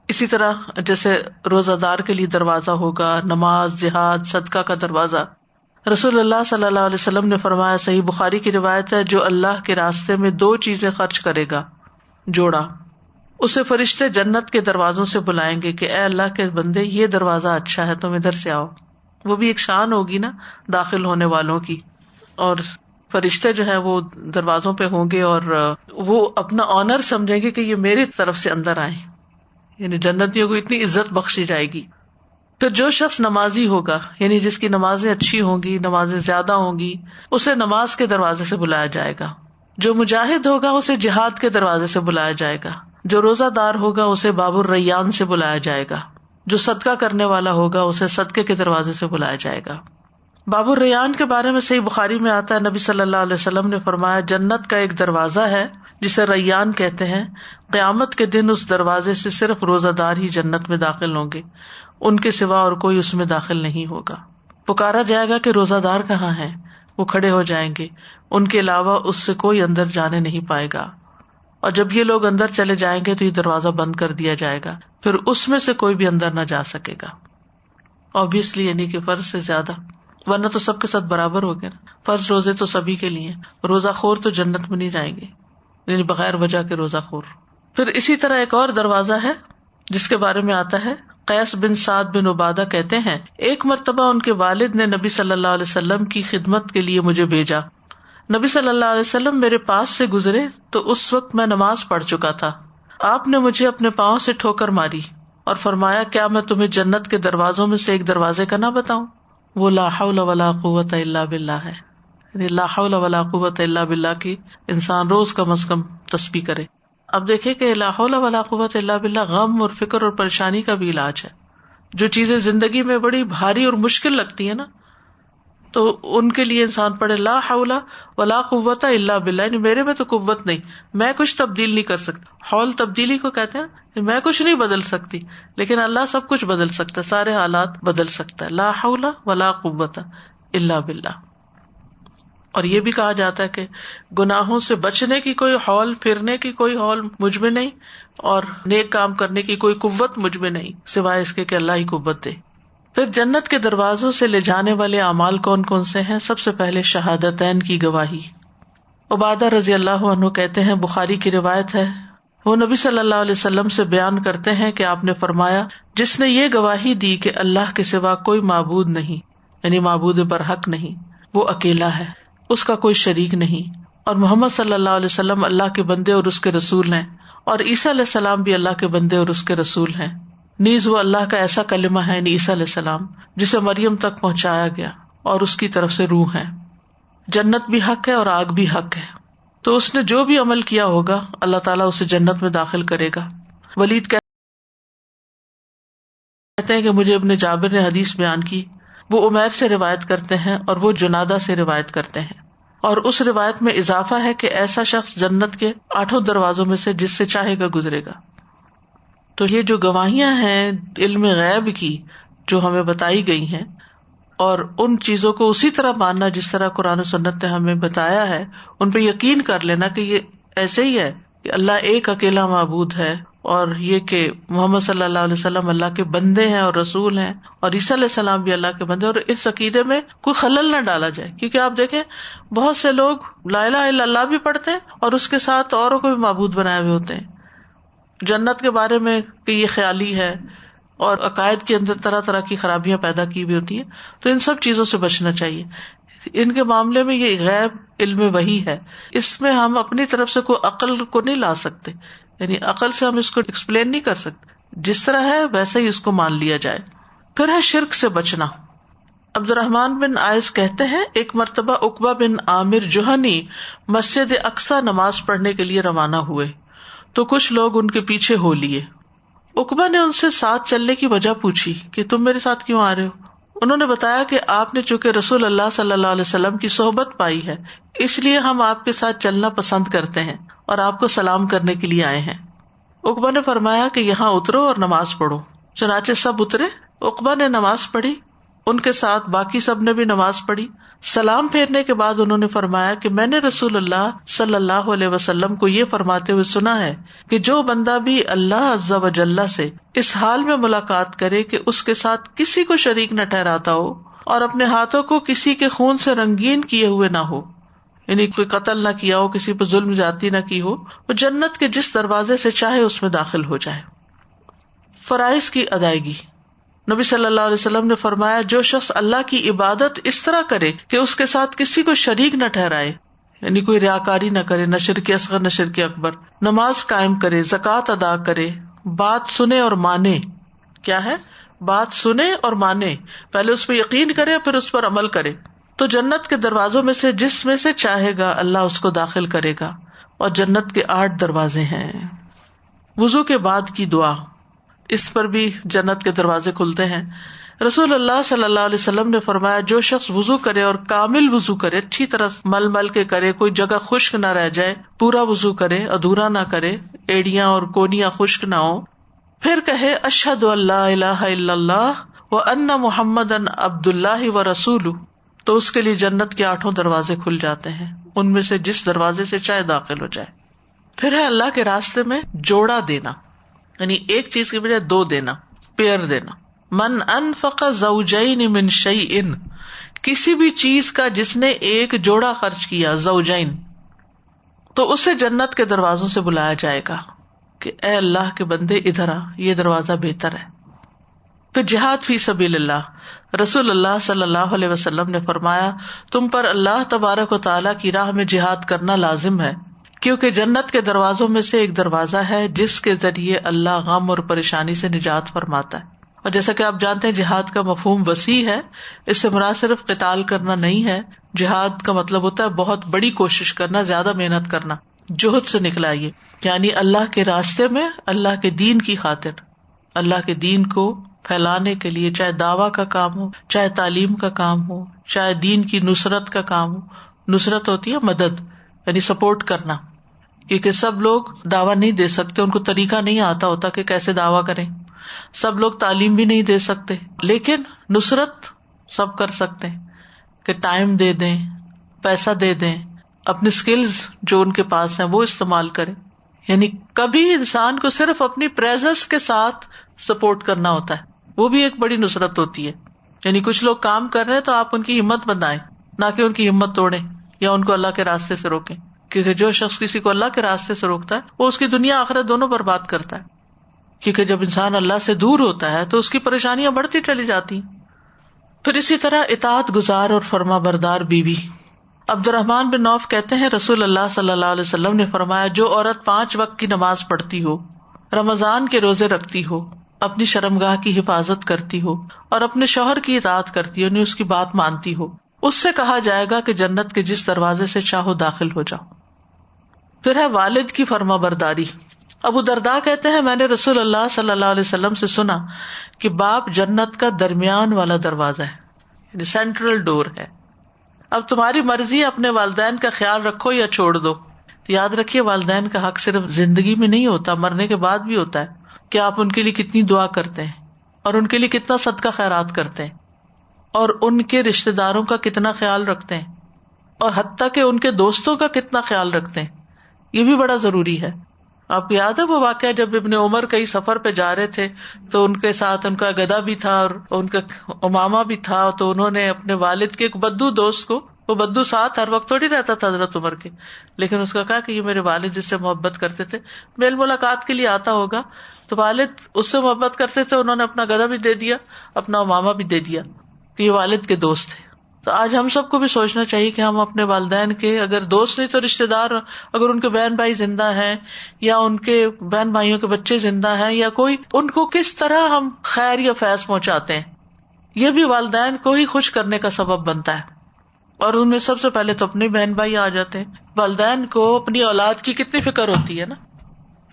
اسی طرح جیسے روزہ دار کے لیے دروازہ ہوگا، نماز، جہاد، صدقہ کا دروازہ. رسول اللہ صلی اللہ علیہ وسلم نے فرمایا، صحیح بخاری کی روایت ہے، جو اللہ کے راستے میں 2 چیزیں خرچ کرے گا، جوڑا، اسے فرشتے جنت کے دروازوں سے بلائیں گے کہ اے اللہ کے بندے، یہ دروازہ اچھا ہے، تم ادھر سے آؤ. وہ بھی ایک شان ہوگی نا داخل ہونے والوں کی. اور فرشتے جو ہیں وہ دروازوں پہ ہوں گے اور وہ اپنا آنر سمجھیں گے کہ یہ میری طرف سے اندر آئے، یعنی جنتیوں کو اتنی عزت بخشی جائے گی. پھر جو شخص نمازی ہوگا، یعنی جس کی نمازیں اچھی ہوں گی، نمازیں زیادہ ہوں گی، اسے نماز کے دروازے سے بلایا جائے گا. جو مجاہد ہوگا اسے جہاد کے دروازے سے بلایا جائے گا. جو روزہ دار ہوگا اسے باب الریان سے بلایا جائے گا. جو صدقہ کرنے والا ہوگا اسے صدقے کے دروازے سے بلایا جائے گا. باب الریان کے بارے میں صحیح بخاری میں آتا ہے، نبی صلی اللہ علیہ وسلم نے فرمایا، جنت کا ایک دروازہ ہے جسے ریان کہتے ہیں، قیامت کے دن اس دروازے سے صرف روزہ دار ہی جنت میں داخل ہوں گے، ان کے سوا اور کوئی اس میں داخل نہیں ہوگا. پکارا جائے گا کہ روزہ دار کہاں ہیں؟ وہ کھڑے ہو جائیں گے، ان کے علاوہ اس سے کوئی اندر جانے نہیں پائے گا. اور جب یہ لوگ اندر چلے جائیں گے تو یہ دروازہ بند کر دیا جائے گا، پھر اس میں سے کوئی بھی اندر نہ جا سکے گا. obviously یعنی کہ فرض سے زیادہ ورنہ تو سب کے ساتھ برابر ہو گیا نا. فرض روزے تو سبھی کے لیے, روزہ خور تو جنت میں نہیں جائیں گے, یعنی بغیر وجہ کے روزہ خور. پھر اسی طرح ایک اور دروازہ ہے جس کے بارے میں آتا ہے, قیس بن سعد بن عبادہ کہتے ہیں ایک مرتبہ ان کے والد نے نبی صلی اللہ علیہ وسلم کی خدمت کے لیے مجھے بھیجا. نبی صلی اللہ علیہ وسلم میرے پاس سے گزرے تو اس وقت میں نماز پڑھ چکا تھا. آپ نے مجھے اپنے پاؤں سے ٹھوکر ماری اور فرمایا, کیا میں تمہیں جنت کے دروازوں میں سے ایک دروازے کا نہ بتاؤں؟ وہ لا حول ولا قوت الا باللہ ہے. یعنی لا حول ولا قوت الا باللہ کی انسان روز کم از کم تسبیح کرے. اب دیکھیں کہ لا حول ولا قوت الا باللہ غم اور فکر اور پریشانی کا بھی علاج ہے. جو چیزیں زندگی میں بڑی بھاری اور مشکل لگتی ہیں نا, تو ان کے لیے انسان پڑھے لا حول ولا قوت الا باللہ, یعنی میرے میں تو قوت نہیں, میں کچھ تبدیل نہیں کر سکتی. حول تبدیلی کو کہتے ہیں, میں کچھ نہیں بدل سکتی, لیکن اللہ سب کچھ بدل سکتا ہے, سارے حالات بدل سکتا ہے. لا حول ولا قوت الا باللہ. اور یہ بھی کہا جاتا ہے کہ گناہوں سے بچنے کی کوئی حول, پھرنے کی کوئی حول مجھ میں نہیں, اور نیک کام کرنے کی کوئی قوت مجھ میں نہیں سوائے اس کے کہ اللہ ہی قوت دے. پھر جنت کے دروازوں سے لے جانے والے اعمال کون کون سے ہیں؟ سب سے پہلے شہادتین کی گواہی. عبادہ رضی اللہ عنہ کہتے ہیں, بخاری کی روایت ہے, وہ نبی صلی اللہ علیہ وسلم سے بیان کرتے ہیں کہ آپ نے فرمایا, جس نے یہ گواہی دی کہ اللہ کے سوا کوئی معبود نہیں, یعنی معبود برحق نہیں, وہ اکیلا ہے, اس کا کوئی شریک نہیں, اور محمد صلی اللہ علیہ وسلم اللہ کے بندے اور اس کے رسول ہیں, اور عیسیٰ علیہ السلام بھی اللہ کے بندے اور اس کے رسول ہیں. نیز وہ اللہ کا ایسا کلمہ ہے, یعنی عیسیٰ علیہ السلام, جسے مریم تک پہنچایا گیا اور اس کی طرف سے روح ہے. جنت بھی حق ہے اور آگ بھی حق ہے, تو اس نے جو بھی عمل کیا ہوگا اللہ تعالیٰ اسے جنت میں داخل کرے گا. ولید کہتے ہیں کہ مجھے ابن جابر نے حدیث بیان کی, وہ عمیر سے روایت کرتے ہیں اور وہ جنادہ سے روایت کرتے ہیں, اور اس روایت میں اضافہ ہے کہ ایسا شخص جنت کے 8 دروازوں میں سے جس سے چاہے گا گزرے گا. تو یہ جو گواہیاں ہیں علم غیب کی جو ہمیں بتائی گئی ہیں, اور ان چیزوں کو اسی طرح ماننا جس طرح قرآن و سنت نے ہمیں بتایا ہے, ان پہ یقین کر لینا کہ یہ ایسے ہی ہے کہ اللہ ایک اکیلا معبود ہے, اور یہ کہ محمد صلی اللہ علیہ وسلم اللہ کے بندے ہیں اور رسول ہیں, اور عیسیٰ علیہ السلام بھی اللہ کے بندے, اور اس عقیدے میں کوئی خلل نہ ڈالا جائے. کیونکہ آپ دیکھیں بہت سے لوگ لا الہ الا اللہ بھی پڑھتے ہیں اور اس کے ساتھ اوروں کو بھی معبود بنائے ہوئے ہوتے ہیں. جنت کے بارے میں کہ یہ خیالی ہے, اور عقائد کے اندر طرح طرح کی خرابیاں پیدا کی ہوئی ہوتی ہیں. تو ان سب چیزوں سے بچنا چاہیے. ان کے معاملے میں یہ غیب علم وحی ہے, اس میں ہم اپنی طرف سے کوئی عقل کو نہیں لا سکتے, یعنی عقل سے ہم اس کو ایکسپلین نہیں کر سکتے, جس طرح ہے ویسے ہی اس کو مان لیا جائے. پھر ہے شرک سے بچنا. عبد الرحمن بن عائز کہتے ہیں, ایک مرتبہ عقبہ بن عامر جوہنی مسجد اقصی نماز پڑھنے کے لیے روانہ ہوئے تو کچھ لوگ ان کے پیچھے ہو لیے. عقبہ نے ان سے ساتھ چلنے کی وجہ پوچھی کہ تم میرے ساتھ کیوں آ رہے ہو؟ انہوں نے بتایا کہ آپ نے چونکہ رسول اللہ صلی اللہ علیہ وسلم کی صحبت پائی ہے, اس لیے ہم آپ کے ساتھ چلنا پسند کرتے ہیں اور آپ کو سلام کرنے کے لیے آئے ہیں. عقبہ نے فرمایا کہ یہاں اترو اور نماز پڑھو. چنانچہ سب اترے, عقبہ نے نماز پڑھی, ان کے ساتھ باقی سب نے بھی نماز پڑھی. سلام پھیرنے کے بعد انہوں نے فرمایا کہ میں نے رسول اللہ صلی اللہ علیہ وسلم کو یہ فرماتے ہوئے سنا ہے کہ جو بندہ بھی اللہ عز و جل سے اس حال میں ملاقات کرے کہ اس کے ساتھ کسی کو شریک نہ ٹھہراتا ہو اور اپنے ہاتھوں کو کسی کے خون سے رنگین کیے ہوئے نہ ہو, یعنی کوئی قتل نہ کیا ہو, کسی پر ظلم زیادتی نہ کی ہو, وہ جنت کے جس دروازے سے چاہے اس میں داخل ہو جائے. فرائض کی ادائیگی. نبی صلی اللہ علیہ وسلم نے فرمایا, جو شخص اللہ کی عبادت اس طرح کرے کہ اس کے ساتھ کسی کو شریک نہ ٹھہرائے, یعنی کوئی ریاکاری نہ کرے, نہ شرک اصغر نہ شرک اکبر, نماز قائم کرے, زکوٰۃ ادا کرے, بات سنے اور مانے. کیا ہے بات سنے اور مانے؟ پہلے اس پہ یقین کرے پھر اس پر عمل کرے, تو جنت کے دروازوں میں سے جس میں سے چاہے گا اللہ اس کو داخل کرے گا. اور جنت کے 8 دروازے ہیں. وضو کے بعد کی دعا, اس پر بھی جنت کے دروازے کھلتے ہیں. رسول اللہ صلی اللہ علیہ وسلم نے فرمایا, جو شخص وضو کرے اور کامل وضو کرے, اچھی طرح مل مل کے کرے, کوئی جگہ خشک نہ رہ جائے, پورا وضو کرے, ادھورا نہ کرے, ایڑیاں اور کونیاں خشک نہ ہو, پھر کہے اشہد ان لا الہ الا اللہ وان محمدا عبد اللہ ورسولہ, تو اس کے لیے جنت کے 8 دروازے کھل جاتے ہیں, ان میں سے جس دروازے سے چاہے داخل ہو جائے. پھر ہے اللہ کے راستے میں جوڑا دینا, یعنی ایک چیز کی بجائے 2 دینا, پیئر دینا. من انفق زوجین من شیء, کسی بھی چیز کا جس نے ایک جوڑا خرچ کیا، زوجین، تو اسے جنت کے دروازوں سے بلایا جائے گا کہ اے اللہ کے بندے ادھر آ، یہ دروازہ بہتر ہے۔ پھر جہاد فی سبیل اللہ، رسول اللہ صلی اللہ علیہ وسلم نے فرمایا تم پر اللہ تبارک و تعالیٰ کی راہ میں جہاد کرنا لازم ہے، کیونکہ جنت کے دروازوں میں سے ایک دروازہ ہے جس کے ذریعے اللہ غم اور پریشانی سے نجات فرماتا ہے۔ اور جیسا کہ آپ جانتے ہیں جہاد کا مفہوم وسیع ہے، اس سے مراد صرف قتال کرنا نہیں ہے۔ جہاد کا مطلب ہوتا ہے بہت بڑی کوشش کرنا، زیادہ محنت کرنا، جہد سے نکلا یہ، یعنی اللہ کے راستے میں، اللہ کے دین کی خاطر، اللہ کے دین کو پھیلانے کے لیے، چاہے دعویٰ کا کام ہو، چاہے تعلیم کا کام ہو، چاہے دین کی نصرت کا کام ہو۔ نصرت ہوتی ہے مدد، یعنی سپورٹ کرنا، کیونکہ سب لوگ دعویٰ نہیں دے سکتے، ان کو طریقہ نہیں آتا ہوتا کہ کیسے دعویٰ کریں، سب لوگ تعلیم بھی نہیں دے سکتے، لیکن نصرت سب کر سکتے ہیں کہ ٹائم دے دیں، پیسہ دے دیں، اپنے سکلز جو ان کے پاس ہیں وہ استعمال کریں۔ یعنی کبھی انسان کو صرف اپنی پریزنس کے ساتھ سپورٹ کرنا ہوتا ہے، وہ بھی ایک بڑی نصرت ہوتی ہے۔ یعنی کچھ لوگ کام کر رہے ہیں تو آپ ان کی ہمت بندائیں، نہ کہ ان کی ہمت توڑیں یا ان کو اللہ کے راستے سے روکیں، کیونکہ جو شخص کسی کو اللہ کے راستے سے روکتا ہے وہ اس کی دنیا آخرت دونوں برباد کرتا ہے، کیونکہ جب انسان اللہ سے دور ہوتا ہے تو اس کی پریشانیاں بڑھتی چلی جاتی ہیں۔ پھر اسی طرح اطاعت گزار اور فرما بردار بیوی۔ عبد الرحمن بن عوف کہتے ہیں رسول اللہ صلی اللہ علیہ وسلم نے فرمایا جو عورت 5 وقت کی نماز پڑھتی ہو، رمضان کے روزے رکھتی ہو، اپنی شرمگاہ کی حفاظت کرتی ہو اور اپنے شوہر کی اطاعت کرتی ہو، یعنی اس کی بات مانتی ہو، اس سے کہا جائے گا کہ جنت کے جس دروازے سے چاہو داخل ہو جاؤ۔ پھر ہے والد کی فرما برداری۔ ابو درداء کہتے ہیں میں نے رسول اللہ صلی اللہ علیہ وسلم سے سنا کہ باپ جنت کا درمیان والا دروازہ ہے، یعنی سینٹرل ڈور ہے۔ اب تمہاری مرضی، اپنے والدین کا خیال رکھو یا چھوڑ دو۔ یاد رکھیے والدین کا حق صرف زندگی میں نہیں ہوتا، مرنے کے بعد بھی ہوتا ہے کہ آپ ان کے لیے کتنی دعا کرتے ہیں اور ان کے لیے کتنا صدقہ خیرات کرتے ہیں اور ان کے رشتے داروں کا کتنا خیال رکھتے ہیں اور حتیٰ کہ ان کے دوستوں کا کتنا خیال رکھتے ہیں، یہ بھی بڑا ضروری ہے۔ آپ کو یاد ہے وہ واقعہ جب ابن عمر کئی سفر پہ جا رہے تھے تو ان کے ساتھ ان کا گدھا بھی تھا اور ان کا امامہ بھی تھا، تو انہوں نے اپنے والد کے ایک بدو دوست کو، وہ بدو ساتھ ہر وقت تھوڑی رہتا تھا حضرت عمر کے، لیکن اس کا کہا کہ یہ میرے والد جس سے محبت کرتے تھے، میل ملاقات کے لیے آتا ہوگا، تو والد اس سے محبت کرتے تھے، انہوں نے اپنا گدھا بھی دے دیا، اپنا امامہ بھی دے دیا کہ یہ والد کے دوست تھے۔ تو آج ہم سب کو بھی سوچنا چاہیے کہ ہم اپنے والدین کے اگر دوست نہیں تو رشتے دار، اگر ان کے بہن بھائی زندہ ہیں یا ان کے بہن بھائیوں کے بچے زندہ ہیں یا کوئی، ان کو کس طرح ہم خیر یا فیض پہنچاتے ہیں، یہ بھی والدین کو ہی خوش کرنے کا سبب بنتا ہے۔ اور ان میں سب سے پہلے تو اپنے بہن بھائی آ جاتے ہیں۔ والدین کو اپنی اولاد کی کتنی فکر ہوتی ہے نا۔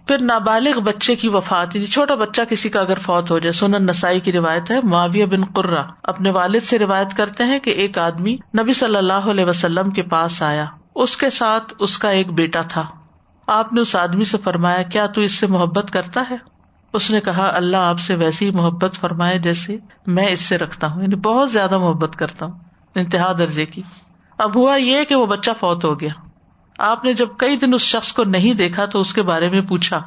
پھر نابالغ بچے کی وفات، یعنی چھوٹا بچہ کسی کا اگر فوت ہو جائے، سنن نسائی کی روایت ہے، معاویہ بن قرہ اپنے والد سے روایت کرتے ہیں کہ ایک آدمی نبی صلی اللہ علیہ وسلم کے پاس آیا، اس کے ساتھ اس کا ایک بیٹا تھا۔ آپ نے اس آدمی سے فرمایا کیا تو اس سے محبت کرتا ہے؟ اس نے کہا اللہ آپ سے ویسی محبت فرمائے جیسے میں اس سے رکھتا ہوں، یعنی بہت زیادہ محبت کرتا ہوں، انتہا درجے کی۔ اب ہوا یہ کہ وہ بچہ فوت ہو گیا۔ آپ نے جب کئی دن اس شخص کو نہیں دیکھا تو اس کے بارے میں پوچھا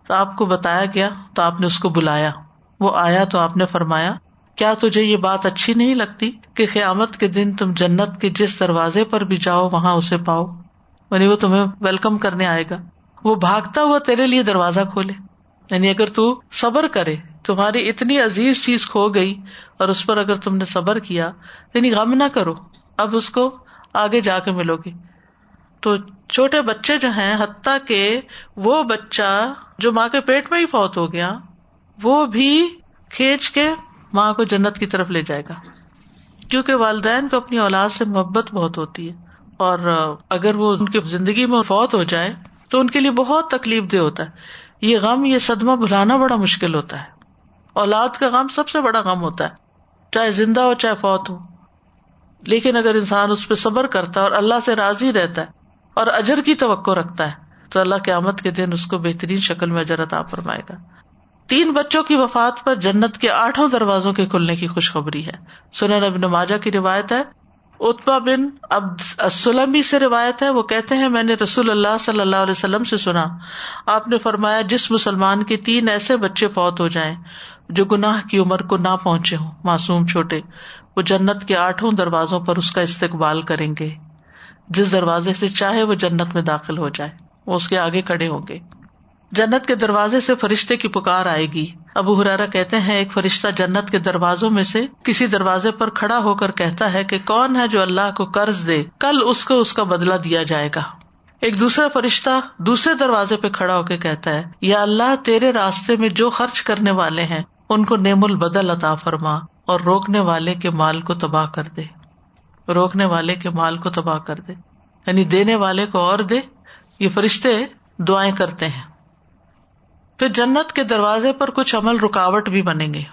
تو آپ کو بتایا گیا، تو آپ نے اس کو بلایا، وہ آیا تو آپ نے فرمایا کیا تجھے یہ بات اچھی نہیں لگتی کہ قیامت کے دن تم جنت کے جس دروازے پر بھی جاؤ وہاں اسے پاؤ، یعنی وہ تمہیں ویلکم کرنے آئے گا، وہ بھاگتا ہوا تیرے لیے دروازہ کھولے۔ یعنی اگر تو صبر کرے، تمہاری اتنی عزیز چیز کھو گئی اور اس پر اگر تم نے صبر کیا، یعنی غم نہ کرو، اب اس کو آگے جا کے ملو گے۔ تو چھوٹے بچے جو ہیں، حتیٰ کہ وہ بچہ جو ماں کے پیٹ میں ہی فوت ہو گیا، وہ بھی کھینچ کے ماں کو جنت کی طرف لے جائے گا، کیونکہ والدین کو اپنی اولاد سے محبت بہت ہوتی ہے، اور اگر وہ ان کی زندگی میں فوت ہو جائے تو ان کے لیے بہت تکلیف دہ ہوتا ہے۔ یہ غم، یہ صدمہ بھلانا بڑا مشکل ہوتا ہے۔ اولاد کا غم سب سے بڑا غم ہوتا ہے، چاہے زندہ ہو چاہے فوت ہو، لیکن اگر انسان اس پہ صبر کرتا ہے اور اللہ سے راضی رہتا ہے اور اجر کی توقع رکھتا ہے تو اللہ قیامت کے دن اس کو بہترین شکل میں اجر عطا فرمائے گا۔ 3 بچوں کی وفات پر جنت کے 8 دروازوں کے کھلنے کی خوشخبری ہے۔ سنن ابن ماجہ کی روایت ہے، عتبہ بن عبد السلمی سے روایت ہے، وہ کہتے ہیں میں نے رسول اللہ صلی اللہ علیہ وسلم سے سنا، آپ نے فرمایا جس مسلمان کے 3 ایسے بچے فوت ہو جائیں جو گناہ کی عمر کو نہ پہنچے ہوں، معصوم چھوٹے، وہ جنت کے 8 دروازوں پر اس کا استقبال کریں گے، جس دروازے سے چاہے وہ جنت میں داخل ہو جائے، وہ اس کے آگے کھڑے ہوں گے۔ جنت کے دروازے سے فرشتے کی پکار آئے گی۔ ابو ہریرہ کہتے ہیں ایک فرشتہ جنت کے دروازوں میں سے کسی دروازے پر کھڑا ہو کر کہتا ہے کہ کون ہے جو اللہ کو قرض دے، کل اس کو اس کا بدلہ دیا جائے گا۔ ایک دوسرا فرشتہ دوسرے دروازے پہ کھڑا ہو کے کہتا ہے، یا اللہ تیرے راستے میں جو خرچ کرنے والے ہیں ان کو نعم البدل عطا فرما، اور روکنے والے کے مال کو تباہ کر دے، روکنے والے کے مال کو تباہ کر دے، یعنی دینے والے کو اور دے۔ یہ فرشتے دعائیں کرتے ہیں۔ پھر جنت کے دروازے پر کچھ عمل رکاوٹ بھی بنیں گے۔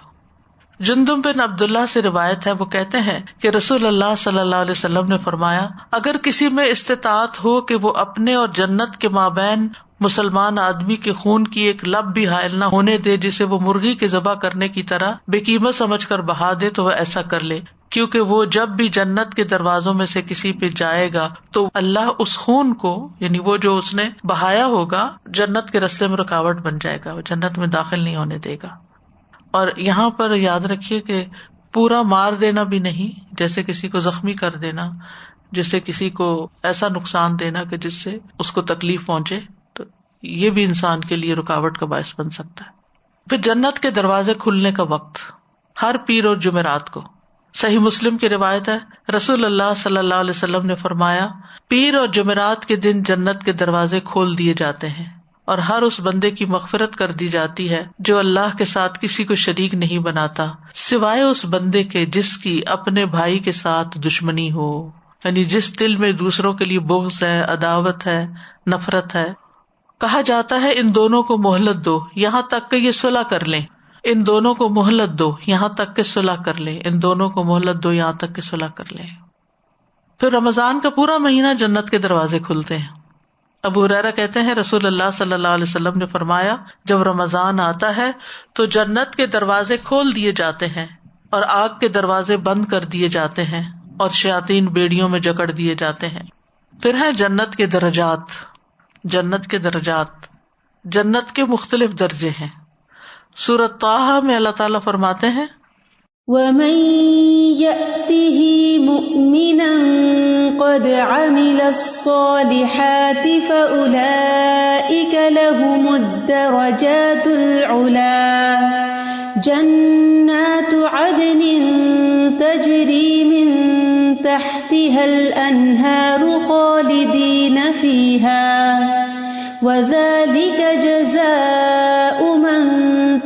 جندب بن عبداللہ سے روایت ہے، وہ کہتے ہیں کہ رسول اللہ صلی اللہ علیہ وسلم نے فرمایا، اگر کسی میں استطاعت ہو کہ وہ اپنے اور جنت کے مابین مسلمان آدمی کے خون کی ایک لب بھی حائل نہ ہونے دے، جسے وہ مرغی کے ذبح کرنے کی طرح بے قیمت سمجھ کر بہا دے، تو وہ ایسا کر لے، کیونکہ وہ جب بھی جنت کے دروازوں میں سے کسی پہ جائے گا تو اللہ اس خون کو، یعنی وہ جو اس نے بہایا ہوگا، جنت کے راستے میں رکاوٹ بن جائے گا، وہ جنت میں داخل نہیں ہونے دے گا۔ اور یہاں پر یاد رکھیے کہ پورا مار دینا بھی نہیں، جیسے کسی کو زخمی کر دینا، جیسے کسی کو ایسا نقصان دینا کہ جس سے اس کو تکلیف پہنچے، تو یہ بھی انسان کے لیے رکاوٹ کا باعث بن سکتا ہے۔ پھر جنت کے دروازے کھلنے کا وقت ہر پیر اور جمعرات کو۔ صحیح مسلم کی روایت ہے، رسول اللہ صلی اللہ علیہ وسلم نے فرمایا، پیر اور جمعرات کے دن جنت کے دروازے کھول دیے جاتے ہیں، اور ہر اس بندے کی مغفرت کر دی جاتی ہے جو اللہ کے ساتھ کسی کو شریک نہیں بناتا، سوائے اس بندے کے جس کی اپنے بھائی کے ساتھ دشمنی ہو، یعنی جس دل میں دوسروں کے لیے بغض ہے، عداوت ہے، نفرت ہے۔ کہا جاتا ہے ان دونوں کو مہلت دو یہاں تک کہ یہ صلح کر لیں، ان دونوں کو مہلت دو یہاں تک کہ صلح کر لیں، ان دونوں کو مہلت دو یہاں تک کہ صلح کر لیں۔ پھر رمضان کا پورا مہینہ جنت کے دروازے کھلتے ہیں۔ ابو ہریرہ کہتے ہیں رسول اللہ صلی اللہ علیہ وسلم نے فرمایا، جب رمضان آتا ہے تو جنت کے دروازے کھول دیے جاتے ہیں اور آگ کے دروازے بند کر دیے جاتے ہیں اور شیاطین بیڑیوں میں جکڑ دیے جاتے ہیں۔ پھر ہے جنت کے درجات۔ جنت کے درجات، جنت کے مختلف درجے ہیں۔ سورۃ طٰہٰ میں اللہ تعالیٰ فرماتے ہیں،
وَمَن يَأْتِهِ مُؤْمِنًا قَدْ عَمِلَ الصَّالِحَاتِ فَأُولَئِكَ لَهُمُ الدَّرَجَاتُ الْعُلَىٰ جَنَّاتُ عَدْنٍ تَجْرِي مِن تَحْتِهَا الْأَنْهَارُ خَالِدِينَ فِيهَا وَذَلِكَ جَزَاءُ مَن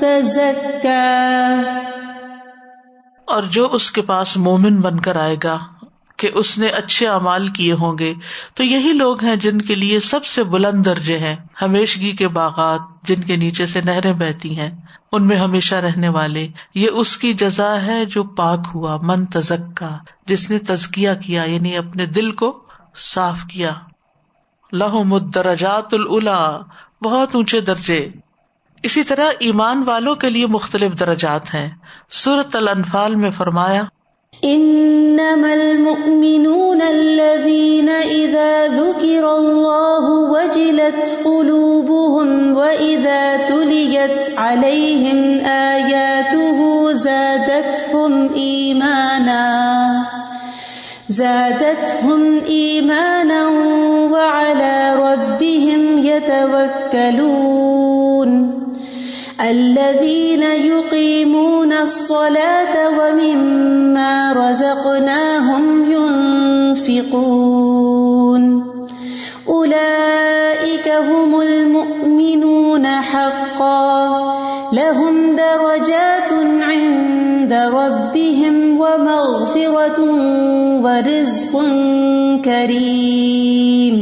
تَزَكَّىٰ۔
اور جو اس کے پاس مومن بن کر آئے گا کہ اس نے اچھے اعمال کیے ہوں گے، تو یہی لوگ ہیں جن کے لیے سب سے بلند درجے ہیں، ہمیشگی کے باغات جن کے نیچے سے نہریں بہتی ہیں، ان میں ہمیشہ رہنے والے۔ یہ اس کی جزا ہے جو پاک ہوا، من تزکا، جس نے تزکیہ کیا، یعنی اپنے دل کو صاف کیا۔ لہم الدرجات العلی، بہت اونچے درجے۔ اسی طرح ایمان والوں کے لیے مختلف درجات ہیں۔ سورۃ الانفال میں فرمایا،
انما المؤمنون الذين اذا ذكر الله وجلت قلوبهم واذا تليت عليهم آياته زادتهم ایمانا وعلى ربهم يتوكلون الذين يقيمون الصلاة ومما رزقناهم ينفقون أولئك هم المؤمنون حقا لهم درجات عند ربهم ومغفرة ورزق کریم۔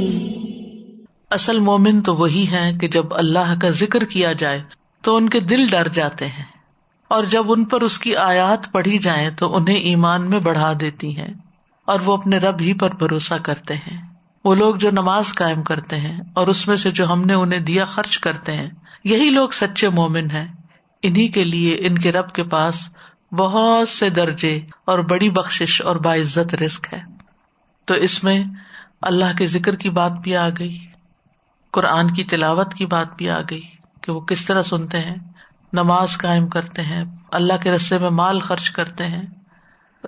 اصل مومن تو وہی ہیں کہ جب اللہ کا ذکر کیا جائے تو ان کے دل ڈر جاتے ہیں، اور جب ان پر اس کی آیات پڑھی جائیں تو انہیں ایمان میں بڑھا دیتی ہیں، اور وہ اپنے رب ہی پر بھروسہ کرتے ہیں۔ وہ لوگ جو نماز قائم کرتے ہیں اور اس میں سے جو ہم نے انہیں دیا خرچ کرتے ہیں، یہی لوگ سچے مومن ہیں۔ انہی کے لیے ان کے رب کے پاس بہت سے درجے اور بڑی بخشش اور باعزت رزق ہے۔ تو اس میں اللہ کے ذکر کی بات بھی آ گئی، قرآن کی تلاوت کی بات بھی آ گئی کہ وہ کس طرح سنتے ہیں، نماز قائم کرتے ہیں، اللہ کے راستے میں مال خرچ کرتے ہیں،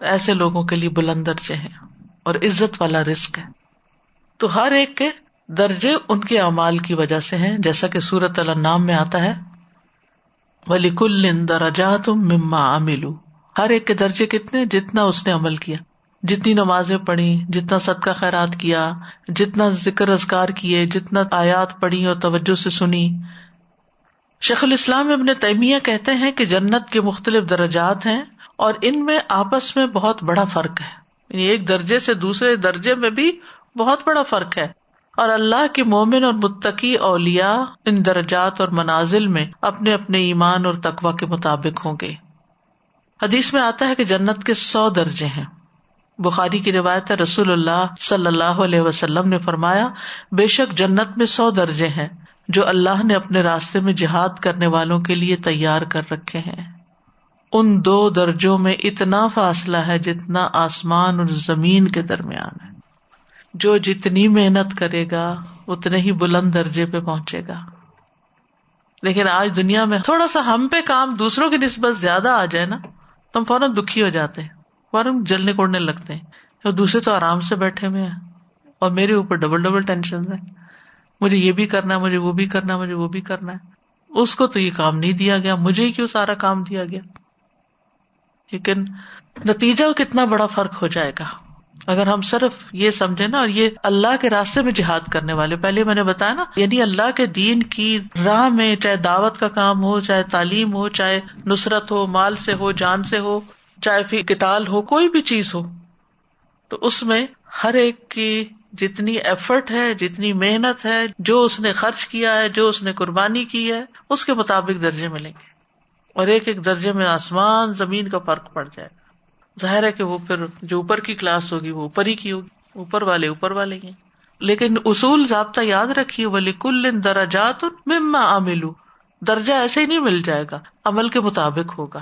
ایسے لوگوں کے لیے بلند درجے ہیں اور عزت والا رزق ہے. تو ہر ایک کے درجے ان کے اعمال کی وجہ سے ہیں، جیسا کہ سورۃ الانعام میں آتا ہے وَلِكُلٍّ دَرَجَاتٌ مِّمَّا عَمِلُوا. ہر ایک کے درجے کتنے؟ جتنا اس نے عمل کیا، جتنی نمازیں پڑھی، جتنا صدقہ خیرات کیا، جتنا ذکر اذکار کیے، جتنا آیات پڑھی اور توجہ سے سنی. شیخ الاسلام ابن تیمیہ کہتے ہیں کہ جنت کے مختلف درجات ہیں اور ان میں آپس میں بہت بڑا فرق ہے، یعنی ایک درجے سے دوسرے درجے میں بھی بہت بڑا فرق ہے. اور اللہ کے مومن اور متقی اولیاء ان درجات اور منازل میں اپنے اپنے ایمان اور تقوی کے مطابق ہوں گے. حدیث میں آتا ہے کہ جنت کے 100 درجے ہیں. بخاری کی روایت ہے، رسول اللہ صلی اللہ علیہ وسلم نے فرمایا، بے شک جنت میں 100 درجے ہیں جو اللہ نے اپنے راستے میں جہاد کرنے والوں کے لیے تیار کر رکھے ہیں. ان 2 درجوں میں اتنا فاصلہ ہے جتنا آسمان اور زمین کے درمیان ہے. جو جتنی محنت کرے گا اتنے ہی بلند درجے پہ پہنچے گا. لیکن آج دنیا میں تھوڑا سا ہم پہ کام دوسروں کی نسبت زیادہ آ جائے نا تو ہم فوراً دکھی ہو جاتے ہیں، فوراً جلنے کوڑنے لگتے ہیں. اور دوسرے تو آرام سے بیٹھے ہوئے ہیں اور میرے اوپر ڈبل ٹینشن ہے، مجھے یہ بھی کرنا ہے، مجھے وہ بھی کرنا ہے، مجھے وہ بھی کرنا ہے. اس کو تو یہ کام نہیں دیا گیا، مجھے ہی کیوں سارا کام دیا گیا. لیکن نتیجہ کتنا بڑا فرق ہو جائے گا اگر ہم صرف یہ سمجھے نا. اور یہ اللہ کے راستے میں جہاد کرنے والے، پہلے میں نے بتایا نا، یعنی اللہ کے دین کی راہ میں، چاہے دعوت کا کام ہو، چاہے تعلیم ہو، چاہے نصرت ہو، مال سے ہو، جان سے ہو، چاہے پھر قتال ہو، کوئی بھی چیز ہو، تو اس میں ہر ایک کی جتنی ایفرٹ ہے، جتنی محنت ہے، جو اس نے خرچ کیا ہے، جو اس نے قربانی کی ہے، اس کے مطابق درجے ملیں گے. اور ایک ایک درجے میں آسمان زمین کا فرق پڑ جائے گا. ظاہر ہے کہ وہ پھر جو اوپر کی کلاس ہوگی وہ اوپر ہی کی ہوگی، اوپر والے ہیں. لیکن اصول ضابطہ یاد رکھیے، وَلِكُلٍّ دَرَجَاتٌ مِّمَّا عَمِلُوا. درجہ ایسے ہی نہیں مل جائے گا، عمل کے مطابق ہوگا.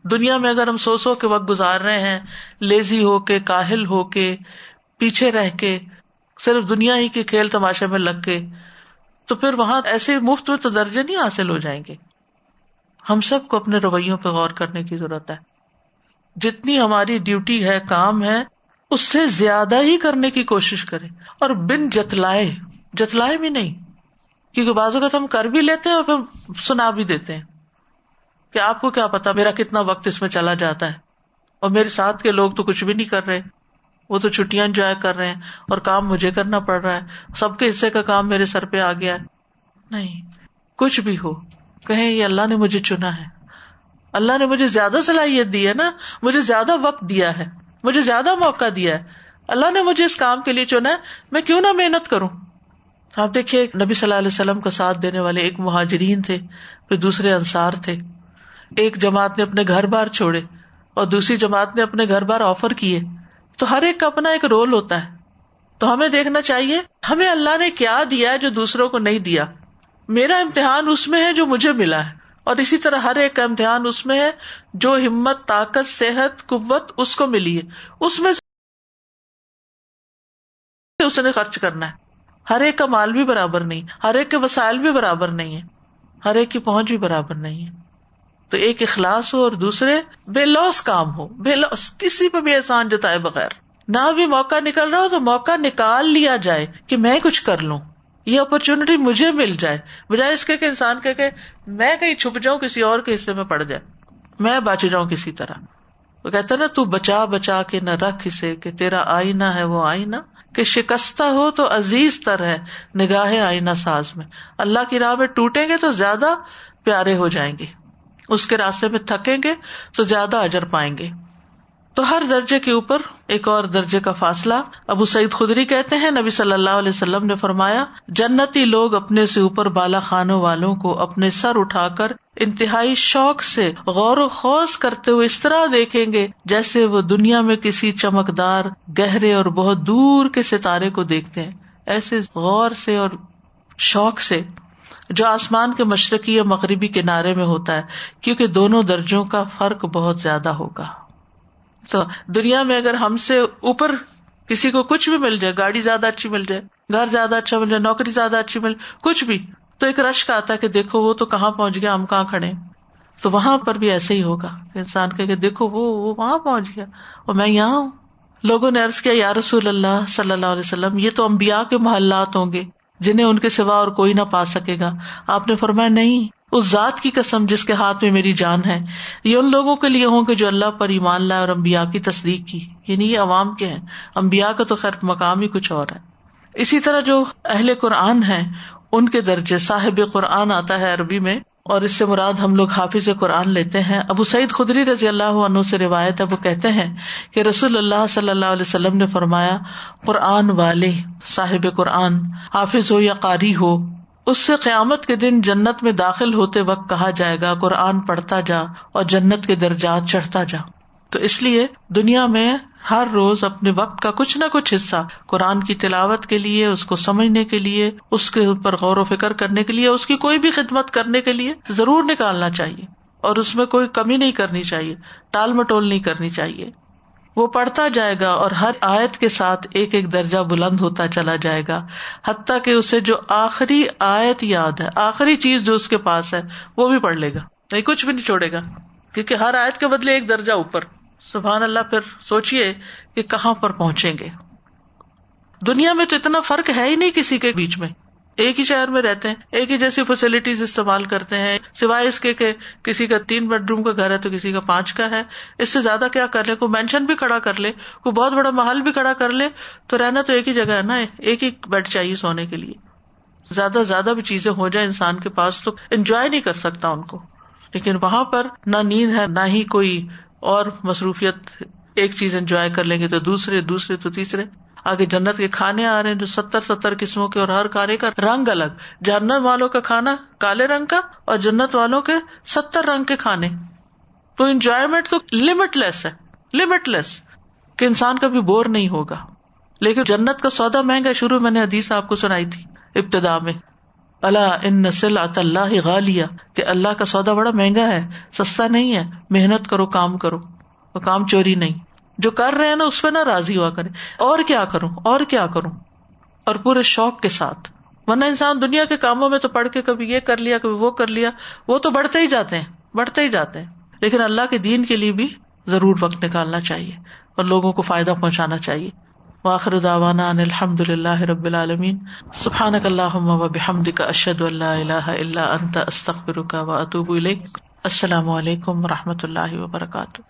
دنیا میں اگر ہم سو کے وقت گزار رہے ہیں، لیزی ہو کے، کاہل ہو کے، پیچھے رہ کے، صرف دنیا ہی کے کھیل تماشے میں لگ کے، تو پھر وہاں ایسے مفت میں تو درجے نہیں حاصل ہو جائیں گے. ہم سب کو اپنے رویوں پہ غور کرنے کی ضرورت ہے. جتنی ہماری ڈیوٹی ہے، کام ہے، اس سے زیادہ ہی کرنے کی کوشش کریں، اور بن جتلائے بھی نہیں. کیونکہ بعض اوقات ہم کر بھی لیتے ہیں اور پھر سنا بھی دیتے ہیں کہ آپ کو کیا پتا میرا کتنا وقت اس میں چلا جاتا ہے، اور میرے ساتھ کے لوگ تو کچھ بھی نہیں کر رہے، وہ تو چھٹیاں انجوائے کر رہے ہیں اور کام مجھے کرنا پڑ رہا ہے، سب کے حصے کا کام میرے سر پہ آ گیا ہے. نہیں، کچھ بھی ہو کہیں یہ اللہ نے مجھے چنا ہے، اللہ نے مجھے زیادہ صلاحیت دی ہے نا، مجھے زیادہ وقت دیا ہے، مجھے زیادہ موقع دیا ہے، اللہ نے مجھے اس کام کے لیے چنا ہے، میں کیوں نہ محنت کروں. آپ دیکھیے نبی صلی اللہ علیہ وسلم کا ساتھ دینے والے ایک مہاجرین تھے، پھر دوسرے انصار تھے. ایک جماعت نے اپنے گھر بار چھوڑے اور دوسری جماعت نے اپنے گھر بار آفر کیے. تو ہر ایک کا اپنا ایک رول ہوتا ہے. تو ہمیں دیکھنا چاہیے ہمیں اللہ نے کیا دیا ہے جو دوسروں کو نہیں دیا. میرا امتحان اس میں ہے جو مجھے ملا ہے، اور اسی طرح ہر ایک کا امتحان اس میں ہے جو ہمت، طاقت، صحت، قوت اس کو ملی ہے، اس میں سے اس نے خرچ کرنا ہے. ہر ایک کا مال بھی برابر نہیں، ہر ایک کے وسائل بھی برابر نہیں ہے، ہر ایک کی پہنچ بھی برابر نہیں ہے. تو ایک اخلاص ہو اور دوسرے بے لوث کام ہو، بے لوث، کسی پہ بھی احسان جتائے بغیر. نہ بھی موقع نکل رہا ہو تو موقع نکال لیا جائے کہ میں کچھ کر لوں، یہ اپرچونٹی مجھے مل جائے، بجائے اس کے کہ انسان کہ میں کہیں چھپ جاؤں، کسی اور کے حصے میں پڑ جائے، میں بچ جاؤں کسی طرح. وہ کہتا نا تو بچا کے نہ رکھ اسے کہ تیرا آئینہ ہے وہ آئینہ کہ شکستہ ہو تو عزیز تر ہے نگاہ آئینہ ساز میں. اللہ کی راہ میں ٹوٹیں گے تو زیادہ پیارے ہو جائیں گے، اس کے راستے میں تھکیں گے تو زیادہ اجر پائیں گے. تو ہر درجے کے اوپر ایک اور درجے کا فاصلہ. ابو سعید خدری کہتے ہیں نبی صلی اللہ علیہ وسلم نے فرمایا، جنتی لوگ اپنے سے اوپر بالا خانوں والوں کو اپنے سر اٹھا کر انتہائی شوق سے غور و خوض کرتے ہوئے اس طرح دیکھیں گے جیسے وہ دنیا میں کسی چمکدار، گہرے اور بہت دور کے ستارے کو دیکھتے ہیں، ایسے غور سے اور شوق سے، جو آسمان کے مشرقی یا مغربی کنارے میں ہوتا ہے، کیونکہ دونوں درجوں کا فرق بہت زیادہ ہوگا. تو دنیا میں اگر ہم سے اوپر کسی کو کچھ بھی مل جائے، گاڑی زیادہ اچھی مل جائے، گھر زیادہ اچھا مل جائے، نوکری زیادہ اچھی مل، کچھ بھی، تو ایک رشک آتا ہے کہ دیکھو وہ تو کہاں پہنچ گیا، ہم کہاں کھڑے. تو وہاں پر بھی ایسے ہی ہوگا کہ انسان کہے کہ دیکھو وہ وہاں پہنچ گیا اور میں یہاں ہوں. لوگوں نے عرض کیا یا رسول اللہ صلی اللہ علیہ وسلم یہ تو انبیاء کے محلات ہوں گے جنہیں ان کے سوا اور کوئی نہ پا سکے گا. آپ نے فرمایا نہیں، اس ذات کی قسم جس کے ہاتھ میں میری جان ہے، یہ ان لوگوں کے لیے ہوں گے جو اللہ پر ایمان لائے اور انبیاء کی تصدیق کی. یعنی یہ عوام کے ہیں، انبیاء کا تو خیر مقام ہی کچھ اور ہے. اسی طرح جو اہل قرآن ہیں ان کے درجے صاحب قرآن آتا ہے عربی میں، اور اس سے مراد ہم لوگ حافظ قرآن لیتے ہیں. ابو سعید خدری رضی اللہ عنہ سے روایت ہے، وہ کہتے ہیں کہ رسول اللہ صلی اللہ علیہ وسلم نے فرمایا قرآن والے، صاحب قرآن، حافظ ہو یا قاری ہو، اس سے قیامت کے دن جنت میں داخل ہوتے وقت کہا جائے گا قرآن پڑھتا جا اور جنت کے درجات چڑھتا جا. تو اس لیے دنیا میں ہر روز اپنے وقت کا کچھ نہ کچھ حصہ قرآن کی تلاوت کے لیے، اس کو سمجھنے کے لیے، اس کے اوپر غور و فکر کرنے کے لیے، اس کی کوئی بھی خدمت کرنے کے لیے ضرور نکالنا چاہیے، اور اس میں کوئی کمی نہیں کرنی چاہیے، ٹال مٹول نہیں کرنی چاہیے. وہ پڑھتا جائے گا اور ہر آیت کے ساتھ ایک ایک درجہ بلند ہوتا چلا جائے گا، حتیٰ کہ اسے جو آخری آیت یاد ہے، آخری چیز جو اس کے پاس ہے وہ بھی پڑھ لے گا، نہیں کچھ بھی نہیں چھوڑے گا، کیونکہ ہر آیت کے بدلے ایک درجہ اوپر. سبحان اللہ. پھر سوچئے کہ کہاں پر پہنچیں گے. دنیا میں تو اتنا فرق ہے ہی نہیں کسی کے بیچ میں، ایک ہی شہر میں رہتے ہیں، ایک ہی جیسی فیسلٹیز استعمال کرتے ہیں، سوائے اس کے کہ کسی کا 3 بیڈ روم کا گھر ہے تو کسی کا 5 کا ہے. اس سے زیادہ کیا کر لے، کوئی مینشن بھی کھڑا کر لے، کوئی بہت بڑا محل بھی کھڑا کر لے، تو رہنا تو ایک ہی جگہ ہے نا، ایک ہی بیڈ چاہیے سونے کے لیے. زیادہ بھی چیزیں ہو جائے انسان کے پاس تو انجوائے نہیں کر سکتا ان کو. لیکن وہاں پر نہ نیند ہے، نہ ہی کوئی اور مصروفیت. ایک چیز انجوائے کر لیں گے تو دوسرے تو تیسرے. آگے جنت کے کھانے آ رہے ہیں جو 70 قسموں کے، اور ہر کھانے کا رنگ الگ. جہنم والوں کا کھانا کالے رنگ کا اور جنت والوں کے 70 رنگ کے کھانے. تو انجوائمنٹ تو لمٹ لیس کہ انسان کبھی بور نہیں ہوگا. لیکن جنت کا سودا مہنگا. شروع میں نے حدیث آپ کو سنائی تھی ابتدا میں، الا ان سلعۃ اللہ غالیہ، کہ اللہ کا سودا بڑا مہنگا ہے، سستا نہیں ہے. محنت کرو، کام کرو، اور کام چوری نہیں. جو کر رہے ہیں نا اس پہ نہ راضی ہوا کرے، اور کیا کروں، اور پورے شوق کے ساتھ. ورنہ انسان دنیا کے کاموں میں تو پڑھ کے کبھی یہ کر لیا، کبھی وہ کر لیا، وہ تو بڑھتے ہی جاتے ہیں. لیکن اللہ کے دین کے لیے بھی ضرور وقت نکالنا چاہیے اور لوگوں کو فائدہ پہنچانا چاہیے. وآخر دعوانا ان الحمد للہ رب العالمین. سبحانک اللہم وبحمدک، اشہد ان لا الہ الا انت، استغفرک واتوب الیک. السلام علیکم ورحمۃ اللہ وبرکاتہ.